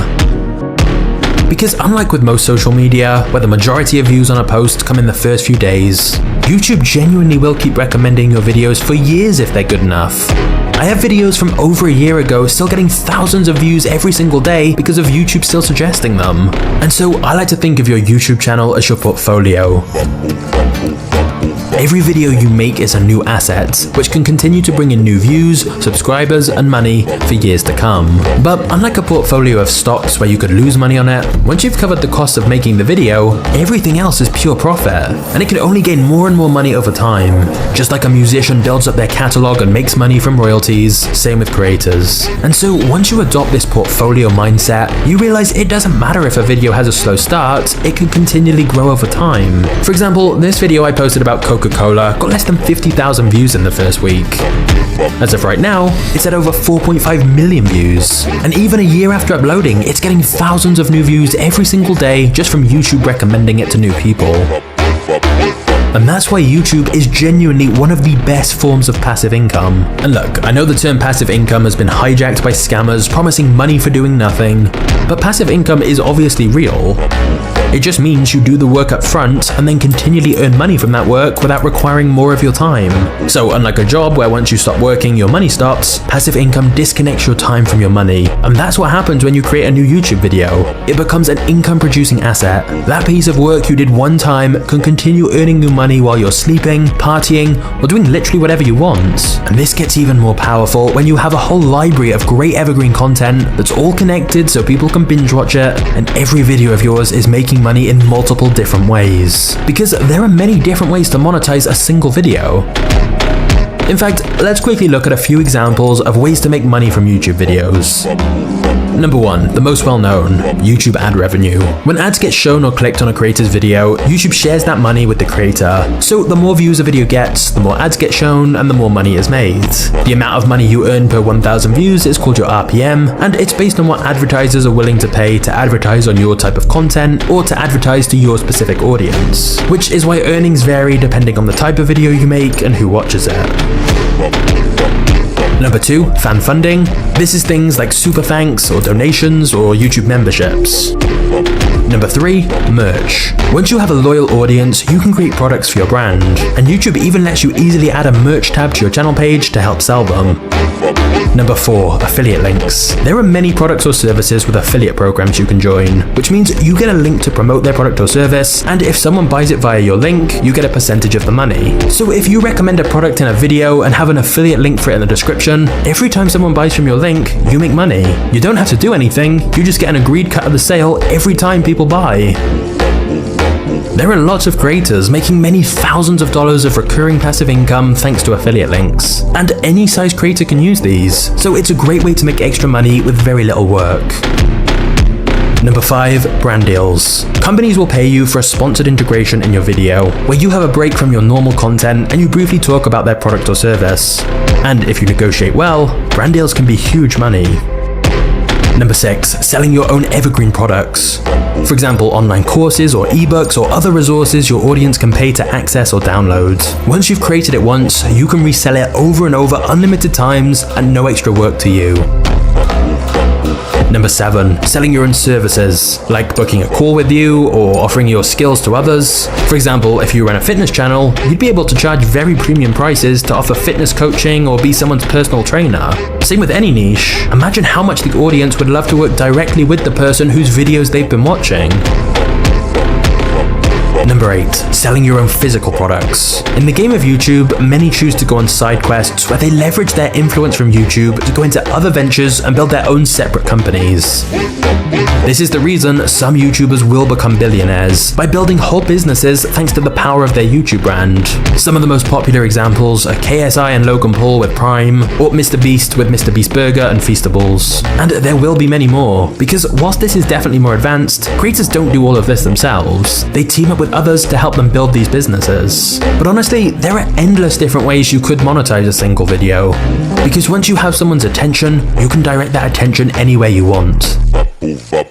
Because unlike with most social media, where the majority of views on a post come in the first few days, YouTube genuinely will keep recommending your videos for years if they're good enough. I have videos from over a year ago still getting thousands of views every single day because of YouTube still suggesting them. And so I like to think of your YouTube channel as your portfolio. Every video you make is a new asset, which can continue to bring in new views, subscribers, and money for years to come. But unlike a portfolio of stocks where you could lose money on it, once you've covered the cost of making the video, everything else is pure profit, and it can only gain more and more money over time. Just like a musician builds up their catalog and makes money from royalties, same with creators. And so once you adopt this portfolio mindset, you realize it doesn't matter if a video has a slow start, it can continually grow over time. For example, this video I posted about Coca-Cola got less than 50,000 views in the first week. As of right now, it's at over 4.5 million views. And even a year after uploading, it's getting thousands of new views every single day just from YouTube recommending it to new people. And that's why YouTube is genuinely one of the best forms of passive income. And look, I know the term passive income has been hijacked by scammers promising money for doing nothing, but passive income is obviously real. It just means you do the work up front and then continually earn money from that work without requiring more of your time. So unlike a job where once you stop working your money stops, passive income disconnects your time from your money. And that's what happens when you create a new YouTube video. It becomes an income producing asset. That piece of work you did one time can continue earning you money while you're sleeping, partying, or doing literally whatever you want. And this gets even more powerful when you have a whole library of great evergreen content that's all connected so people can binge watch it, and every video of yours is making money in multiple different ways. Because there are many different ways to monetize a single video. In fact, let's quickly look at a few examples of ways to make money from YouTube videos. Number 1, the most well-known, YouTube ad revenue. When ads get shown or clicked on a creator's video, YouTube shares that money with the creator. So the more views a video gets, the more ads get shown, and the more money is made. The amount of money you earn per 1,000 views is called your RPM, and it's based on what advertisers are willing to pay to advertise on your type of content or to advertise to your specific audience. Which is why earnings vary depending on the type of video you make and who watches it. Number 2, fan funding. This is things like super thanks or donations or YouTube memberships. Number 3, merch. Once you have a loyal audience, you can create products for your brand, and YouTube even lets you easily add a merch tab to your channel page to help sell them. Number 4, affiliate links. There are many products or services with affiliate programs you can join, which means you get a link to promote their product or service, and if someone buys it via your link, you get a percentage of the money. So if you recommend a product in a video and have an affiliate link for it in the description, every time someone buys from your link, you make money. You don't have to do anything, you just get an agreed cut of the sale every time people buy. There are lots of creators making many thousands of dollars of recurring passive income thanks to affiliate links. And any size creator can use these, so it's a great way to make extra money with very little work. Number 5, brand deals. Companies will pay you for a sponsored integration in your video, where you have a break from your normal content and you briefly talk about their product or service. And if you negotiate well, brand deals can be huge money. Number 6, selling your own evergreen products. For example, online courses or ebooks or other resources your audience can pay to access or download. Once you've created it once, you can resell it over and over unlimited times and no extra work to you. Number 7, selling your own services, like booking a call with you or offering your skills to others. For example, if you run a fitness channel, you'd be able to charge very premium prices to offer fitness coaching or be someone's personal trainer. Same with any niche. Imagine how much the audience would love to work directly with the person whose videos they've been watching. Number 8, selling your own physical products. In the game of YouTube, many choose to go on side quests where they leverage their influence from YouTube to go into other ventures and build their own separate companies. This is the reason some YouTubers will become billionaires, by building whole businesses thanks to the power of their YouTube brand. Some of the most popular examples are KSI and Logan Paul with Prime, or MrBeast with MrBeast Burger and Feastables. And there will be many more, because whilst this is definitely more advanced, creators don't do all of this themselves. They team up with others to help them build these businesses. But honestly, there are endless different ways you could monetize a single video, because once you have someone's attention, you can direct that attention anywhere you want.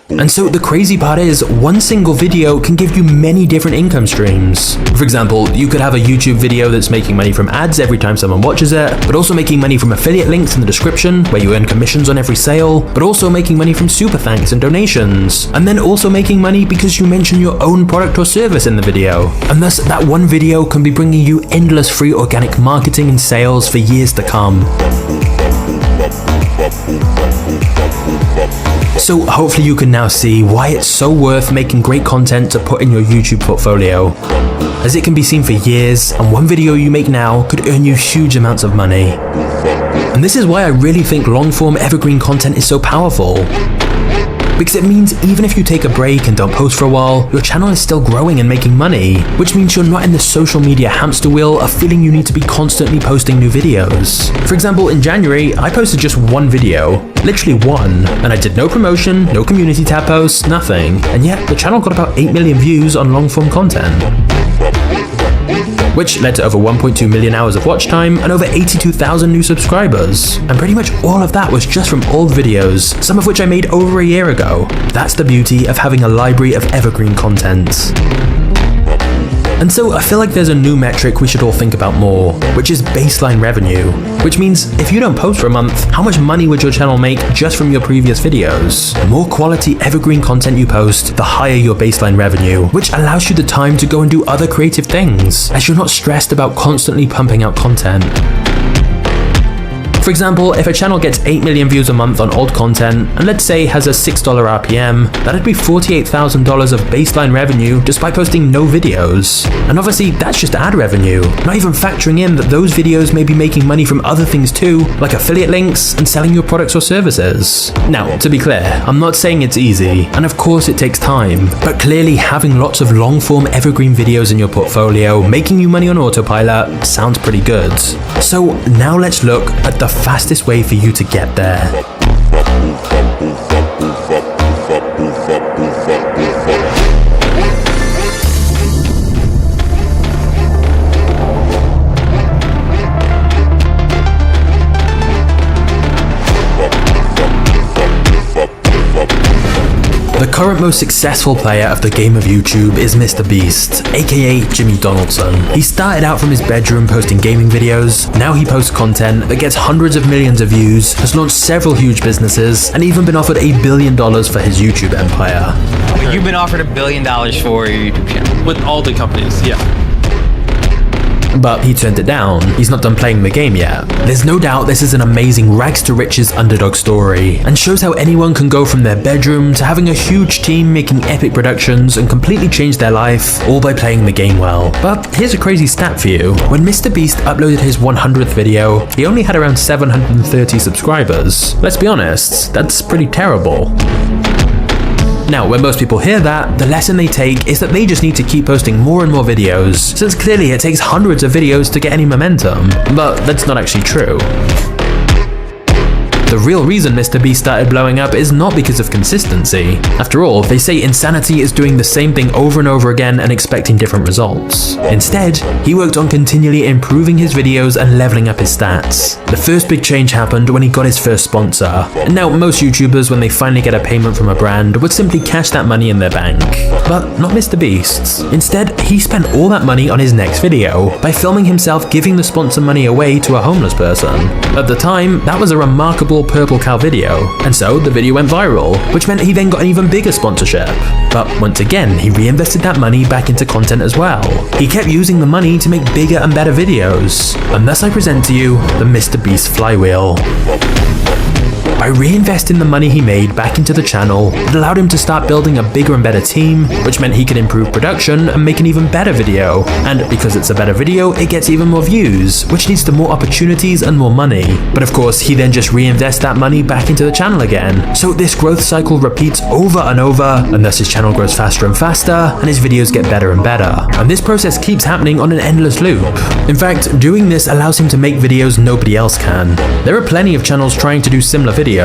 And so the crazy part is, one single video can give you many different income streams. For example, you could have a YouTube video that's making money from ads every time someone watches it, but also making money from affiliate links in the description, where you earn commissions on every sale, but also making money from super thanks and donations, and then also making money because you mention your own product or service in the video. And thus, that one video can be bringing you endless free organic marketing and sales for years to come. So hopefully you can now see why it's so worth making great content to put in your YouTube portfolio, as it can be seen for years, and one video you make now could earn you huge amounts of money. And this is why I really think long-form evergreen content is so powerful. Because it means even if you take a break and don't post for a while, your channel is still growing and making money, which means you're not in the social media hamster wheel of feeling you need to be constantly posting new videos. For example, in January, I posted just one video, literally one, and I did no promotion, no community tab posts, nothing, and yet the channel got about 8 million views on long-form content, which led to over 1.2 million hours of watch time and over 82,000 new subscribers. And pretty much all of that was just from old videos, some of which I made over a year ago. That's the beauty of having a library of evergreen content. And so I feel like there's a new metric we should all think about more, which is baseline revenue. Which means if you don't post for a month, how much money would your channel make just from your previous videos? The more quality evergreen content you post, the higher your baseline revenue, which allows you the time to go and do other creative things, as you're not stressed about constantly pumping out content. For example, if a channel gets 8 million views a month on old content, and let's say has a $6 RPM, that'd be $48,000 of baseline revenue just by posting no videos. And obviously, that's just ad revenue, not even factoring in that those videos may be making money from other things too, like affiliate links and selling your products or services. Now, to be clear, I'm not saying it's easy, and of course it takes time, but clearly having lots of long-form evergreen videos in your portfolio making you money on autopilot sounds pretty good. So now let's look at the fastest way for you to get there. The The current most successful player of the game of YouTube is MrBeast, aka Jimmy Donaldson. He started out from his bedroom posting gaming videos, now he posts content that gets hundreds of millions of views, has launched several huge businesses, and even been offered $1 billion for his YouTube empire. You've been offered $1 billion for your YouTube channel? With all the companies, yeah. But he turned it down. He's not done playing the game yet. There's no doubt this is an amazing rags to riches underdog story, and shows how anyone can go from their bedroom to having a huge team making epic productions and completely change their life, all by playing the game well. But here's a crazy stat for you. When MrBeast uploaded his 100th video, he only had around 730 subscribers. Let's be honest, that's pretty terrible. Now, when most people hear that, the lesson they take is that they just need to keep posting more and more videos, since clearly it takes hundreds of videos to get any momentum. But that's not actually true. The real reason MrBeast started blowing up is not because of consistency. After all, they say insanity is doing the same thing over and over again and expecting different results. Instead, he worked on continually improving his videos and leveling up his stats. The first big change happened when he got his first sponsor. And now most YouTubers, when they finally get a payment from a brand, would simply cash that money in their bank. But not MrBeast. Instead, he spent all that money on his next video by filming himself giving the sponsor money away to a homeless person. At the time, that was a remarkable purple cow video, and so the video went viral, which meant he then got an even bigger sponsorship. But once again, he reinvested that money back into content as well. He kept using the money to make bigger and better videos. And thus I present to you the MrBeast Flywheel. By reinvesting the money he made back into the channel, it allowed him to start building a bigger and better team, which meant he could improve production and make an even better video. And because it's a better video, it gets even more views, which leads to more opportunities and more money. But of course, he then just reinvests that money back into the channel again. So this growth cycle repeats over and over, and thus his channel grows faster and faster, and his videos get better and better. And this process keeps happening on an endless loop. In fact, doing this allows him to make videos nobody else can. There are plenty of channels trying to do similar videos,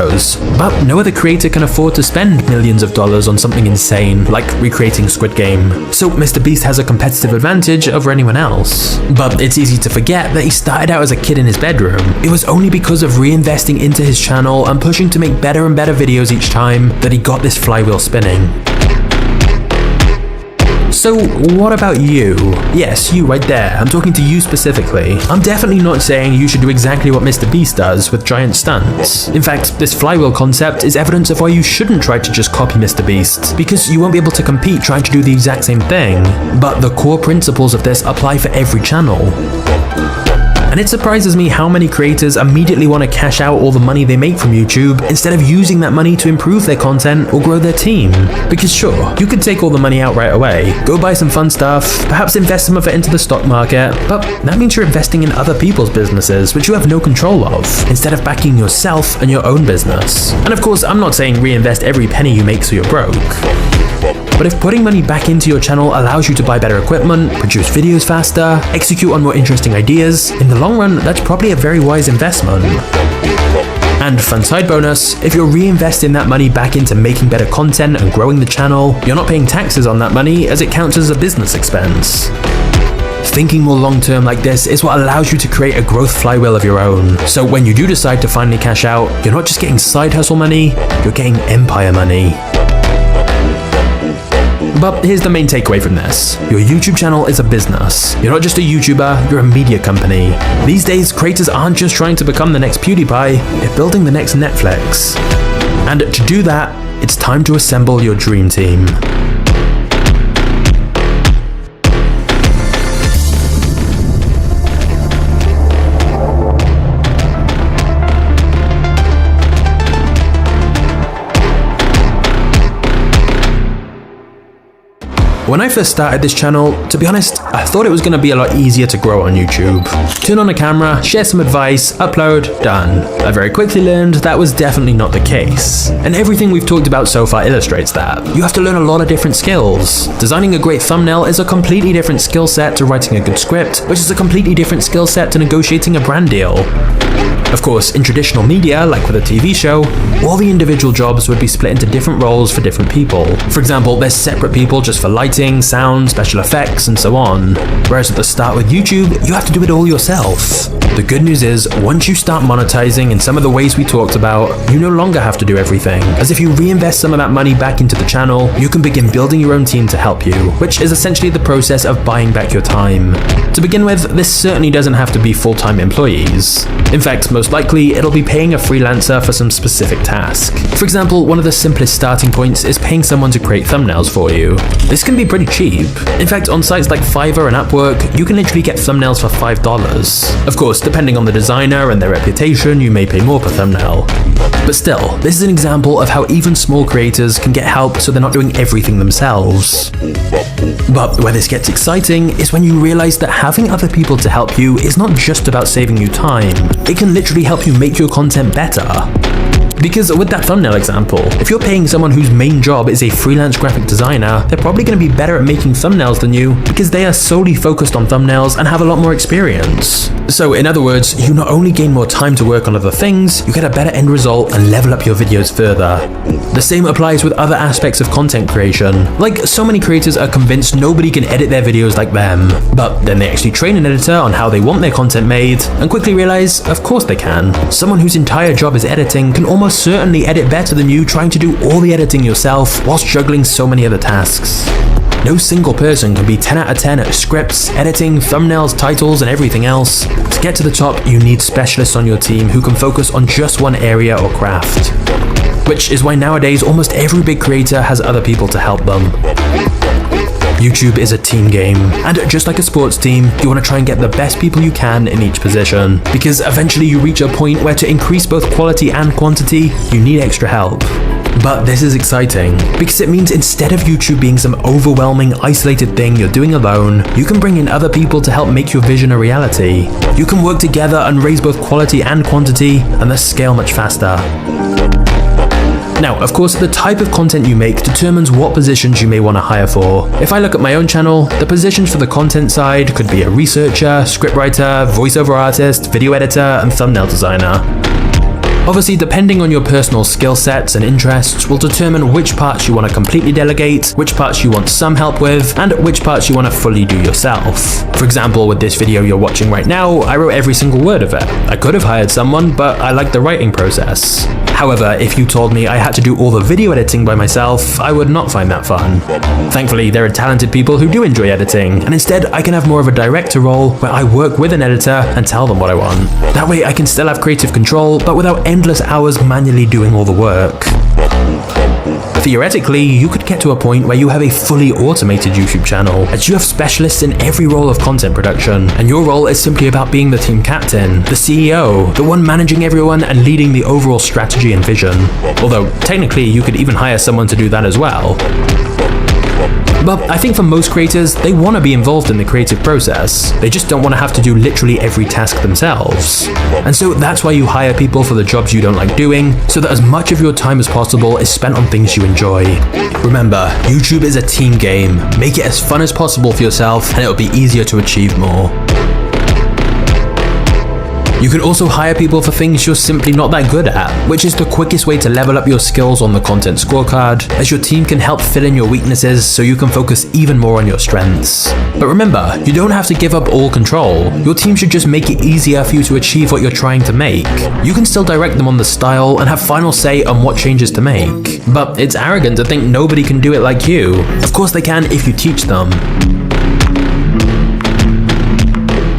but no other creator can afford to spend millions of dollars on something insane, like recreating Squid Game. So MrBeast has a competitive advantage over anyone else. But it's easy to forget that he started out as a kid in his bedroom. It was only because of reinvesting into his channel and pushing to make better and better videos each time that he got this flywheel spinning. So what about you? Yes, you right there. I'm talking to you specifically. I'm definitely not saying you should do exactly what MrBeast does with giant stunts. In fact, this flywheel concept is evidence of why you shouldn't try to just copy MrBeast, because you won't be able to compete trying to do the exact same thing. But the core principles of this apply for every channel. And it surprises me how many creators immediately want to cash out all the money they make from YouTube instead of using that money to improve their content or grow their team. Because sure, you could take all the money out right away, go buy some fun stuff, perhaps invest some of it into the stock market, but that means you're investing in other people's businesses which you have no control of, instead of backing yourself and your own business. And of course, I'm not saying reinvest every penny you make so you're broke. But if putting money back into your channel allows you to buy better equipment, produce videos faster, execute on more interesting ideas, in the long run, that's probably a very wise investment. And fun side bonus, if you're reinvesting that money back into making better content and growing the channel, you're not paying taxes on that money as it counts as a business expense. Thinking more long-term like this is what allows you to create a growth flywheel of your own. So when you do decide to finally cash out, you're not just getting side hustle money, you're getting empire money. But here's the main takeaway from this. Your YouTube channel is a business. You're not just a YouTuber, you're a media company. These days, creators aren't just trying to become the next PewDiePie, they're building the next Netflix. And to do that, it's time to assemble your dream team. When I first started this channel, to be honest, I thought it was going to be a lot easier to grow on YouTube. Turn on a camera, share some advice, upload, done. I very quickly learned that was definitely not the case. And everything we've talked about so far illustrates that. You have to learn a lot of different skills. Designing a great thumbnail is a completely different skill set to writing a good script, which is a completely different skill set to negotiating a brand deal. Of course, in traditional media, like with a TV show, all the individual jobs would be split into different roles for different people. For example, there's separate people just for lighting, sound, special effects, and so on. Whereas at the start with YouTube, you have to do it all yourself. The good news is, once you start monetizing in some of the ways we talked about, you no longer have to do everything, as if you reinvest some of that money back into the channel, you can begin building your own team to help you, which is essentially the process of buying back your time. To begin with, this certainly doesn't have to be full-time employees. In fact, most likely, it'll be paying a freelancer for some specific task. For example, one of the simplest starting points is paying someone to create thumbnails for you. This can be pretty cheap. In fact, on sites like Fiverr and Upwork, you can literally get thumbnails for $5. Of course, depending on the designer and their reputation, you may pay more per thumbnail. But still, this is an example of how even small creators can get help so they're not doing everything themselves. But where this gets exciting is when you realize that having other people to help you is not just about saving you time, it can literally help you make your content better. Because with that thumbnail example, if you're paying someone whose main job is a freelance graphic designer, they're probably going to be better at making thumbnails than you because they are solely focused on thumbnails and have a lot more experience. So in other words, you not only gain more time to work on other things, you get a better end result and level up your videos further. The same applies with other aspects of content creation. Like, so many creators are convinced nobody can edit their videos like them, but then they actually train an editor on how they want their content made and quickly realize, of course they can. Someone whose entire job is editing can almost certainly edit better than you trying to do all the editing yourself whilst juggling so many other tasks. No single person can be 10 out of 10 at scripts, editing, thumbnails, titles, and everything else. To get to the top, you need specialists on your team who can focus on just one area or craft. Which is why nowadays almost every big creator has other people to help them. YouTube is a team game, and just like a sports team, you want to try and get the best people you can in each position, because eventually you reach a point where to increase both quality and quantity, you need extra help. But this is exciting, because it means instead of YouTube being some overwhelming, isolated thing you're doing alone, you can bring in other people to help make your vision a reality. You can work together and raise both quality and quantity, and thus scale much faster. Now, of course, the type of content you make determines what positions you may want to hire for. If I look at my own channel, the positions for the content side could be a researcher, scriptwriter, voiceover artist, video editor, and thumbnail designer. Obviously, depending on your personal skill sets and interests will determine which parts you want to completely delegate, which parts you want some help with, and which parts you want to fully do yourself. For example, with this video you're watching right now, I wrote every single word of it. I could have hired someone, but I liked the writing process. However, if you told me I had to do all the video editing by myself, I would not find that fun. Thankfully, there are talented people who do enjoy editing, and instead I can have more of a director role where I work with an editor and tell them what I want. That way I can still have creative control, but without endless hours manually doing all the work. Theoretically, you could get to a point where you have a fully automated YouTube channel, as you have specialists in every role of content production, and your role is simply about being the team captain, the CEO, the one managing everyone and leading the overall strategy and vision. Although, technically, you could even hire someone to do that as well. But I think for most creators, they want to be involved in the creative process. They just don't want to have to do literally every task themselves. And so that's why you hire people for the jobs you don't like doing, so that as much of your time as possible is spent on things you enjoy. Remember, YouTube is a team game. Make it as fun as possible for yourself, and it'll be easier to achieve more. You can also hire people for things you're simply not that good at, which is the quickest way to level up your skills on the content scorecard, as your team can help fill in your weaknesses so you can focus even more on your strengths. But remember, you don't have to give up all control. Your team should just make it easier for you to achieve what you're trying to make. You can still direct them on the style and have final say on what changes to make. But it's arrogant to think nobody can do it like you. Of course they can if you teach them.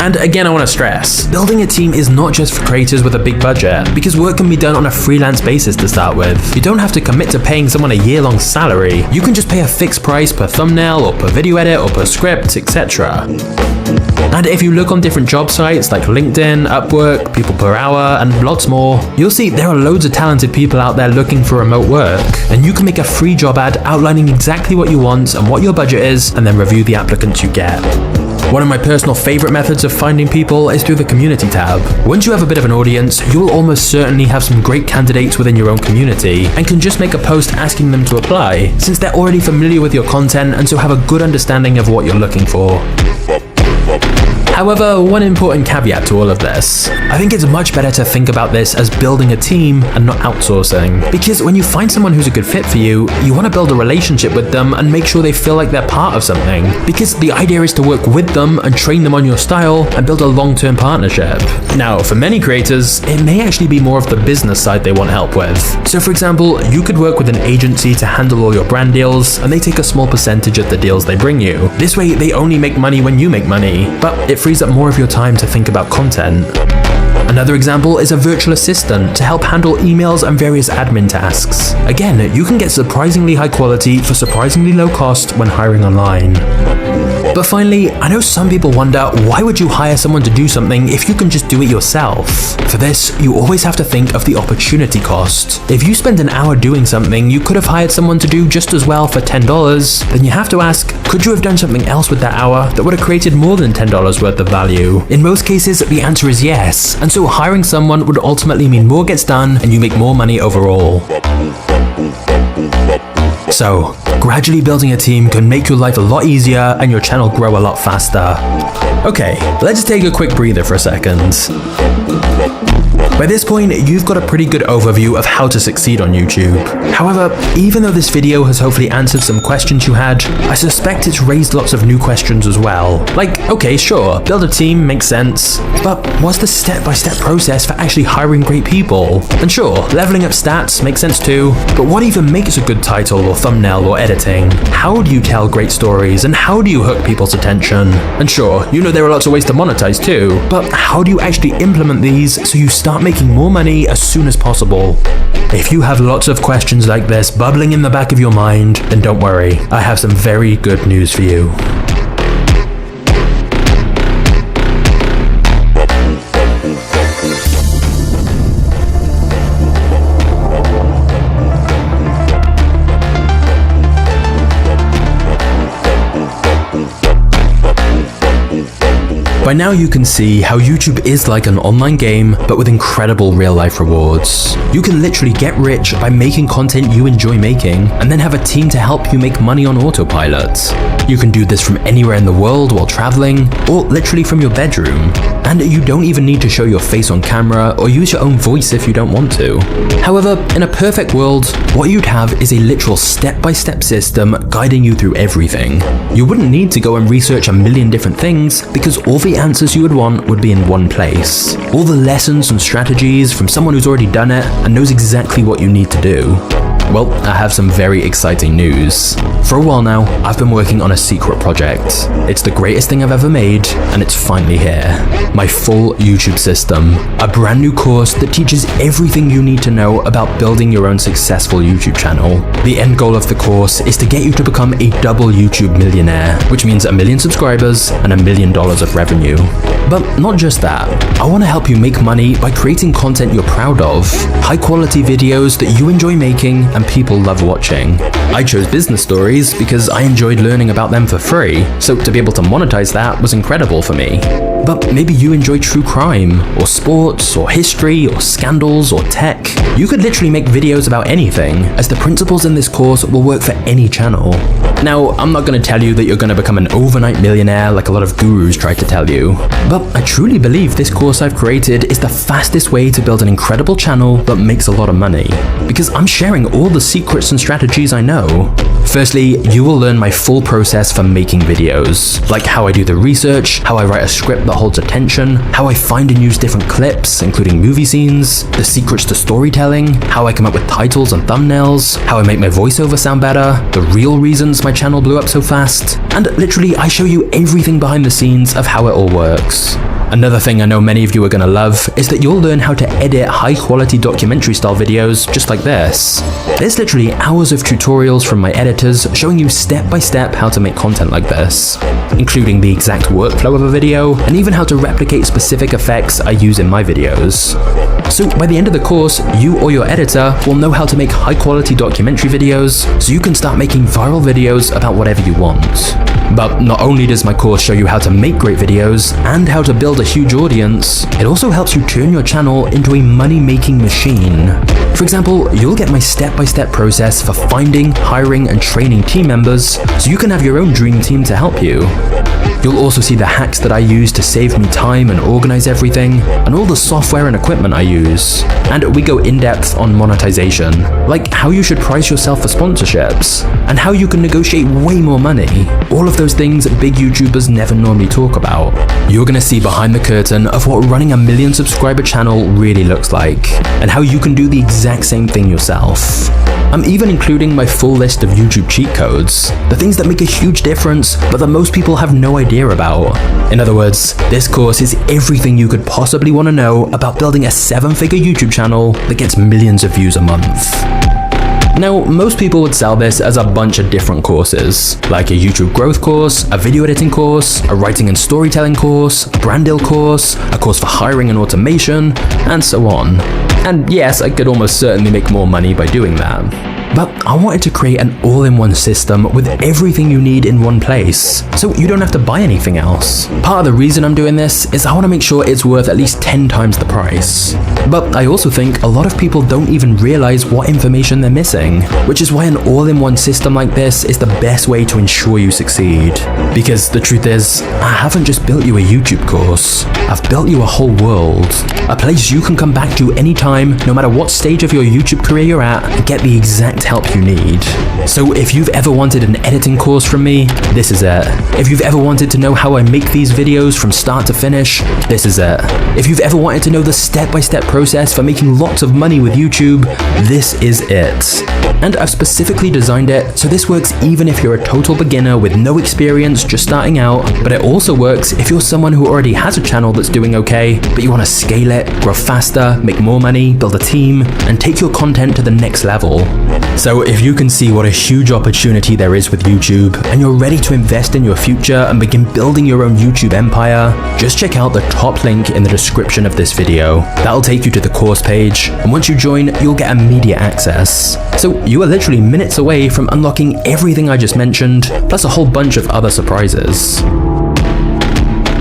And again, I want to stress, building a team is not just for creators with a big budget, because work can be done on a freelance basis to start with. You don't have to commit to paying someone a year-long salary. You can just pay a fixed price per thumbnail or per video edit or per script, etc. And if you look on different job sites like LinkedIn, Upwork, People Per Hour, and lots more, you'll see there are loads of talented people out there looking for remote work. And you can make a free job ad outlining exactly what you want and what your budget is, and then review the applicants you get. One of my personal favorite methods of finding people is through the community tab. Once you have a bit of an audience, you will almost certainly have some great candidates within your own community, and can just make a post asking them to apply, since they're already familiar with your content and so have a good understanding of what you're looking for. However, one important caveat to all of this. I think it's much better to think about this as building a team and not outsourcing. Because when you find someone who's a good fit for you, you want to build a relationship with them and make sure they feel like they're part of something. Because the idea is to work with them and train them on your style and build a long-term partnership. Now, for many creators, it may actually be more of the business side they want help with. So for example, you could work with an agency to handle all your brand deals, and they take a small percentage of the deals they bring you. This way, they only make money when you make money, but it frees up more of your time to think about content. Another example is a virtual assistant to help handle emails and various admin tasks. Again, you can get surprisingly high quality for surprisingly low cost when hiring online. But finally, I know some people wonder, why would you hire someone to do something if you can just do it yourself? For this, you always have to think of the opportunity cost. If you spend an hour doing something you could have hired someone to do just as well for $10, then you have to ask, could you have done something else with that hour that would have created more than $10 worth of value? In most cases, the answer is yes, and so hiring someone would ultimately mean more gets done and you make more money overall. So, gradually building a team can make your life a lot easier and your channel grow a lot faster. Okay, let's take a quick breather for a second. By this point, you've got a pretty good overview of how to succeed on YouTube. However, even though this video has hopefully answered some questions you had, I suspect it's raised lots of new questions as well. Like, okay, sure, build a team makes sense, but what's the step-by-step process for actually hiring great people? And sure, leveling up stats makes sense too, but what even makes a good title or thumbnail or editing? How do you tell great stories, and how do you hook people's attention? And sure, you know there are lots of ways to monetize too, but how do you actually implement these so you start making more money as soon as possible? If you have lots of questions like this bubbling in the back of your mind, then don't worry, I have some very good news for you. By now you can see how YouTube is like an online game, but with incredible real-life rewards. You can literally get rich by making content you enjoy making, and then have a team to help you make money on autopilot. You can do this from anywhere in the world while traveling, or literally from your bedroom. And you don't even need to show your face on camera or use your own voice if you don't want to. However, in a perfect world, what you'd have is a literal step-by-step system guiding you through everything. You wouldn't need to go and research a million different things, because all the answers you would want would be in one place. All the lessons and strategies from someone who's already done it and knows exactly what you need to do. Well, I have some very exciting news. For a while now, I've been working on a secret project. It's the greatest thing I've ever made, and it's finally here. My full YouTube system, a brand new course that teaches everything you need to know about building your own successful YouTube channel. The end goal of the course is to get you to become a double YouTube millionaire, which means 1 million subscribers and $1 million of revenue. But not just that, I want to help you make money by creating content you're proud of, high quality videos that you enjoy making and people love watching. I chose business stories because I enjoyed learning about them for free, so to be able to monetize that was incredible for me. But maybe you enjoy true crime, or sports, or history, or scandals, or tech. You could literally make videos about anything, as the principles in this course will work for any channel. Now, I'm not going to tell you that you're going to become an overnight millionaire like a lot of gurus try to tell you, but I truly believe this course I've created is the fastest way to build an incredible channel that makes a lot of money, because I'm sharing all the secrets and strategies I know. Firstly, you will learn my full process for making videos, like how I do the research, how I write a script that holds attention, how I find and use different clips, including movie scenes, the secrets to storytelling, how I come up with titles and thumbnails, how I make my voiceover sound better, the real reasons my channel blew up so fast, and literally I show you everything behind the scenes of how it all works. Another thing I know many of you are going to love is that you'll learn how to edit high-quality documentary-style videos just like this. There's literally hours of tutorials from my editors showing you step-by-step how to make content like this, including the exact workflow of a video, and even how to replicate specific effects I use in my videos. So by the end of the course, you or your editor will know how to make high-quality documentary videos, so you can start making viral videos about whatever you want. But not only does my course show you how to make great videos and how to build a huge audience, it also helps you turn your channel into a money-making machine. For example, you'll get my step-by-step process for finding, hiring, and training team members, so you can have your own dream team to help you. You'll also see the hacks that I use to save me time and organize everything, and all the software and equipment I use. And we go in depth on monetization, like how you should price yourself for sponsorships, and how you can negotiate way more money. All of those things big YouTubers never normally talk about. You're gonna see behind the curtain of what running a 1 million subscriber channel really looks like, and how you can do the exact same thing yourself. I'm even including my full list of YouTube cheat codes, the things that make a huge difference but that most people have no idea about. In other words, this course is everything you could possibly want to know about building a 7-figure YouTube channel that gets millions of views a month. Now, most people would sell this as a bunch of different courses, like a YouTube growth course, a video editing course, a writing and storytelling course, a brand deal course, a course for hiring and automation, and so on. And yes, I could almost certainly make more money by doing that. But I wanted to create an all-in-one system with everything you need in one place, so you don't have to buy anything else. Part of the reason I'm doing this is I want to make sure it's worth at least 10 times the price. But I also think a lot of people don't even realize what information they're missing, which is why an all-in-one system like this is the best way to ensure you succeed. Because the truth is, I haven't just built you a YouTube course, I've built you a whole world. A place you can come back to anytime, no matter what stage of your YouTube career you're at, and get the exact help you need. So if you've ever wanted an editing course from me, this is it. If you've ever wanted to know how I make these videos from start to finish, this is it. If you've ever wanted to know the step-by-step process for making lots of money with YouTube, this is it. And I've specifically designed it so this works even if you're a total beginner with no experience just starting out, but it also works if you're someone who already has a channel that's doing okay, but you want to scale it, grow faster, make more money, build a team, and take your content to the next level. So if you can see what a huge opportunity there is with YouTube, and you're ready to invest in your future and begin building your own YouTube empire, just check out the top link in the description of this video. That'll take you to the course page, and once you join, you'll get immediate access. So you are literally minutes away from unlocking everything I just mentioned, plus a whole bunch of other surprises.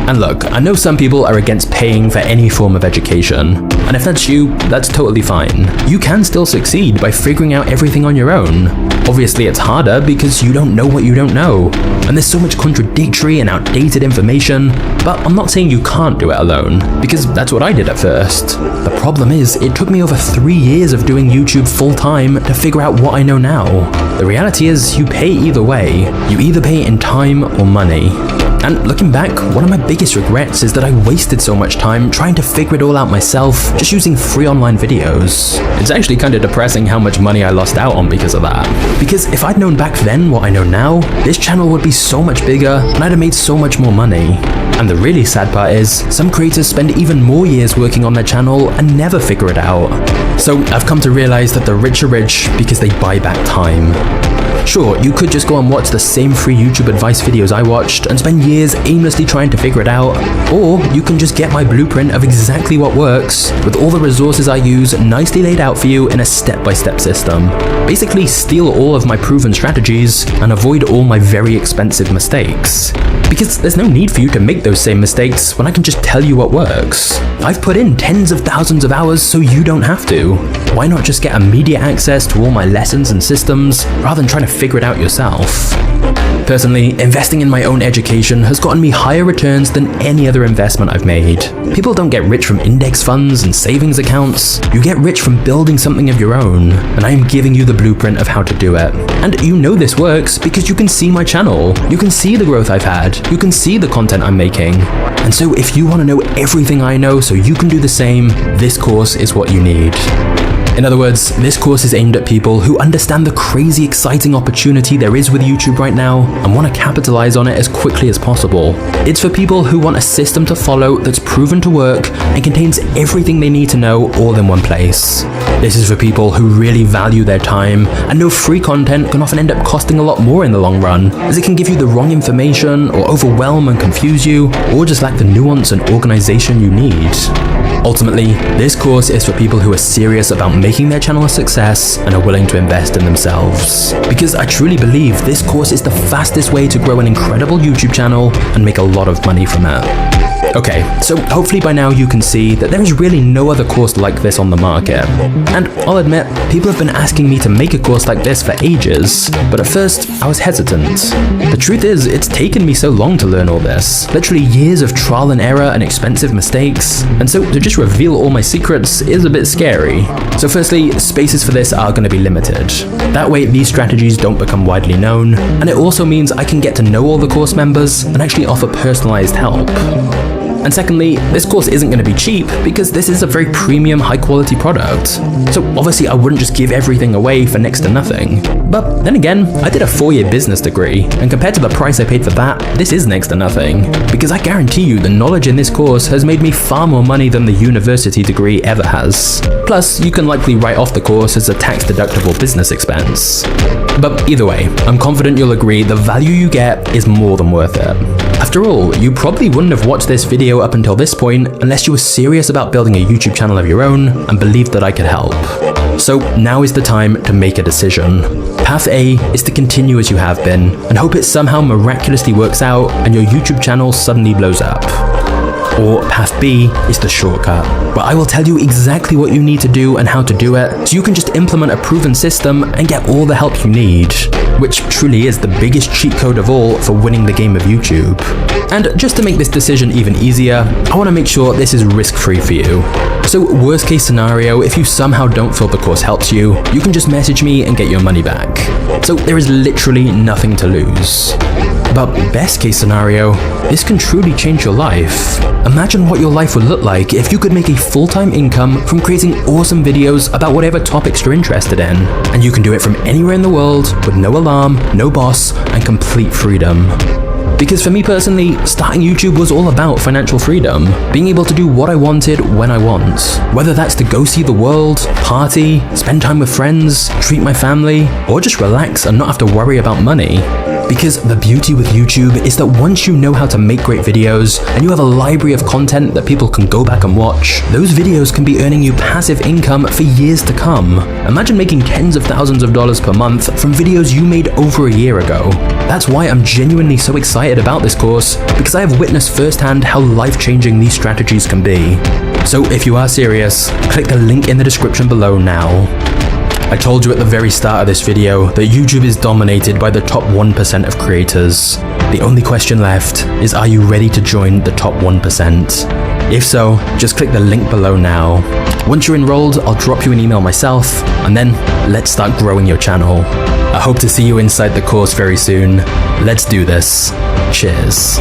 And look, I know some people are against paying for any form of education, and if that's you, that's totally fine. You can still succeed by figuring out everything on your own. Obviously it's harder because you don't know what you don't know, and there's so much contradictory and outdated information, but I'm not saying you can't do it alone, because that's what I did at first. The problem is, it took me over 3 years of doing YouTube full time to figure out what I know now. The reality is, you pay either way. You either pay in time or money. And looking back, one of my biggest regrets is that I wasted so much time trying to figure it all out myself, just using free online videos. It's actually kind of depressing how much money I lost out on because of that. Because if I'd known back then what I know now, this channel would be so much bigger and I'd have made so much more money. And the really sad part is, some creators spend even more years working on their channel and never figure it out. So I've come to realize that the rich are rich because they buy back time. Sure, you could just go and watch the same free YouTube advice videos I watched and spend years aimlessly trying to figure it out, or you can just get my blueprint of exactly what works, with all the resources I use nicely laid out for you in a step-by-step system. Basically steal all of my proven strategies and avoid all my very expensive mistakes. Because there's no need for you to make those same mistakes when I can just tell you what works. I've put in tens of thousands of hours so you don't have to. Why not just get immediate access to all my lessons and systems rather than trying to figure it out yourself? Personally, investing in my own education has gotten me higher returns than any other investment I've made. People don't get rich from index funds and savings accounts. You get rich from building something of your own, and I am giving you the blueprint of how to do it. And you know this works because you can see my channel. You can see the growth I've had. You can see the content I'm making. And so if you want to know everything I know so you can do the same, this course is what you need. In other words, this course is aimed at people who understand the crazy exciting opportunity there is with YouTube right now and want to capitalize on it as quickly as possible. It's for people who want a system to follow that's proven to work and contains everything they need to know all in one place. This is for people who really value their time and know free content can often end up costing a lot more in the long run, as it can give you the wrong information or overwhelm and confuse you, or just lack the nuance and organization you need. Ultimately, this course is for people who are serious about making their channel a success and are willing to invest in themselves. Because I truly believe this course is the fastest way to grow an incredible YouTube channel and make a lot of money from it. Okay, so hopefully by now you can see that there is really no other course like this on the market. And I'll admit, people have been asking me to make a course like this for ages, but at first I was hesitant. The truth is, it's taken me so long to learn all this, literally years of trial and error and expensive mistakes, and so to just reveal all my secrets is a bit scary. So firstly, spaces for this are going to be limited. That way these strategies don't become widely known, and it also means I can get to know all the course members and actually offer personalized help. And secondly, this course isn't going to be cheap because this is a very premium, high-quality product. So obviously I wouldn't just give everything away for next to nothing. But then again, I did a 4-year business degree, and compared to the price I paid for that, this is next to nothing. Because I guarantee you the knowledge in this course has made me far more money than the university degree ever has. Plus, you can likely write off the course as a tax-deductible business expense. But either way, I'm confident you'll agree the value you get is more than worth it. After all, you probably wouldn't have watched this video up until this point unless you were serious about building a YouTube channel of your own and believed that I could help. So now is the time to make a decision. Path A is to continue as you have been and hope it somehow miraculously works out and your YouTube channel suddenly blows up. Or Path B is the shortcut, where I will tell you exactly what you need to do and how to do it, so you can just implement a proven system and get all the help you need, which truly is the biggest cheat code of all for winning the game of YouTube. And just to make this decision even easier, I want to make sure this is risk-free for you. So worst case scenario, if you somehow don't feel the course helps you, you can just message me and get your money back. So there is literally nothing to lose. But best case scenario, this can truly change your life. Imagine what your life would look like if you could make a full-time income from creating awesome videos about whatever topics you're interested in. And you can do it from anywhere in the world with no alarm, no boss, and complete freedom. Because for me personally, starting YouTube was all about financial freedom, being able to do what I wanted when I want. Whether that's to go see the world, party, spend time with friends, treat my family, or just relax and not have to worry about money. Because the beauty with YouTube is that once you know how to make great videos and you have a library of content that people can go back and watch, those videos can be earning you passive income for years to come. Imagine making tens of thousands of dollars per month from videos you made over a year ago. That's why I'm genuinely so excited about this course, because I have witnessed firsthand how life-changing these strategies can be. So if you are serious, click the link in the description below now. I told you at the very start of this video that YouTube is dominated by the top 1% of creators. The only question left is, are you ready to join the top 1%? If so, just click the link below now. Once you're enrolled, I'll drop you an email myself, and then let's start growing your channel. I hope to see you inside the course very soon. Let's do this. Cheers.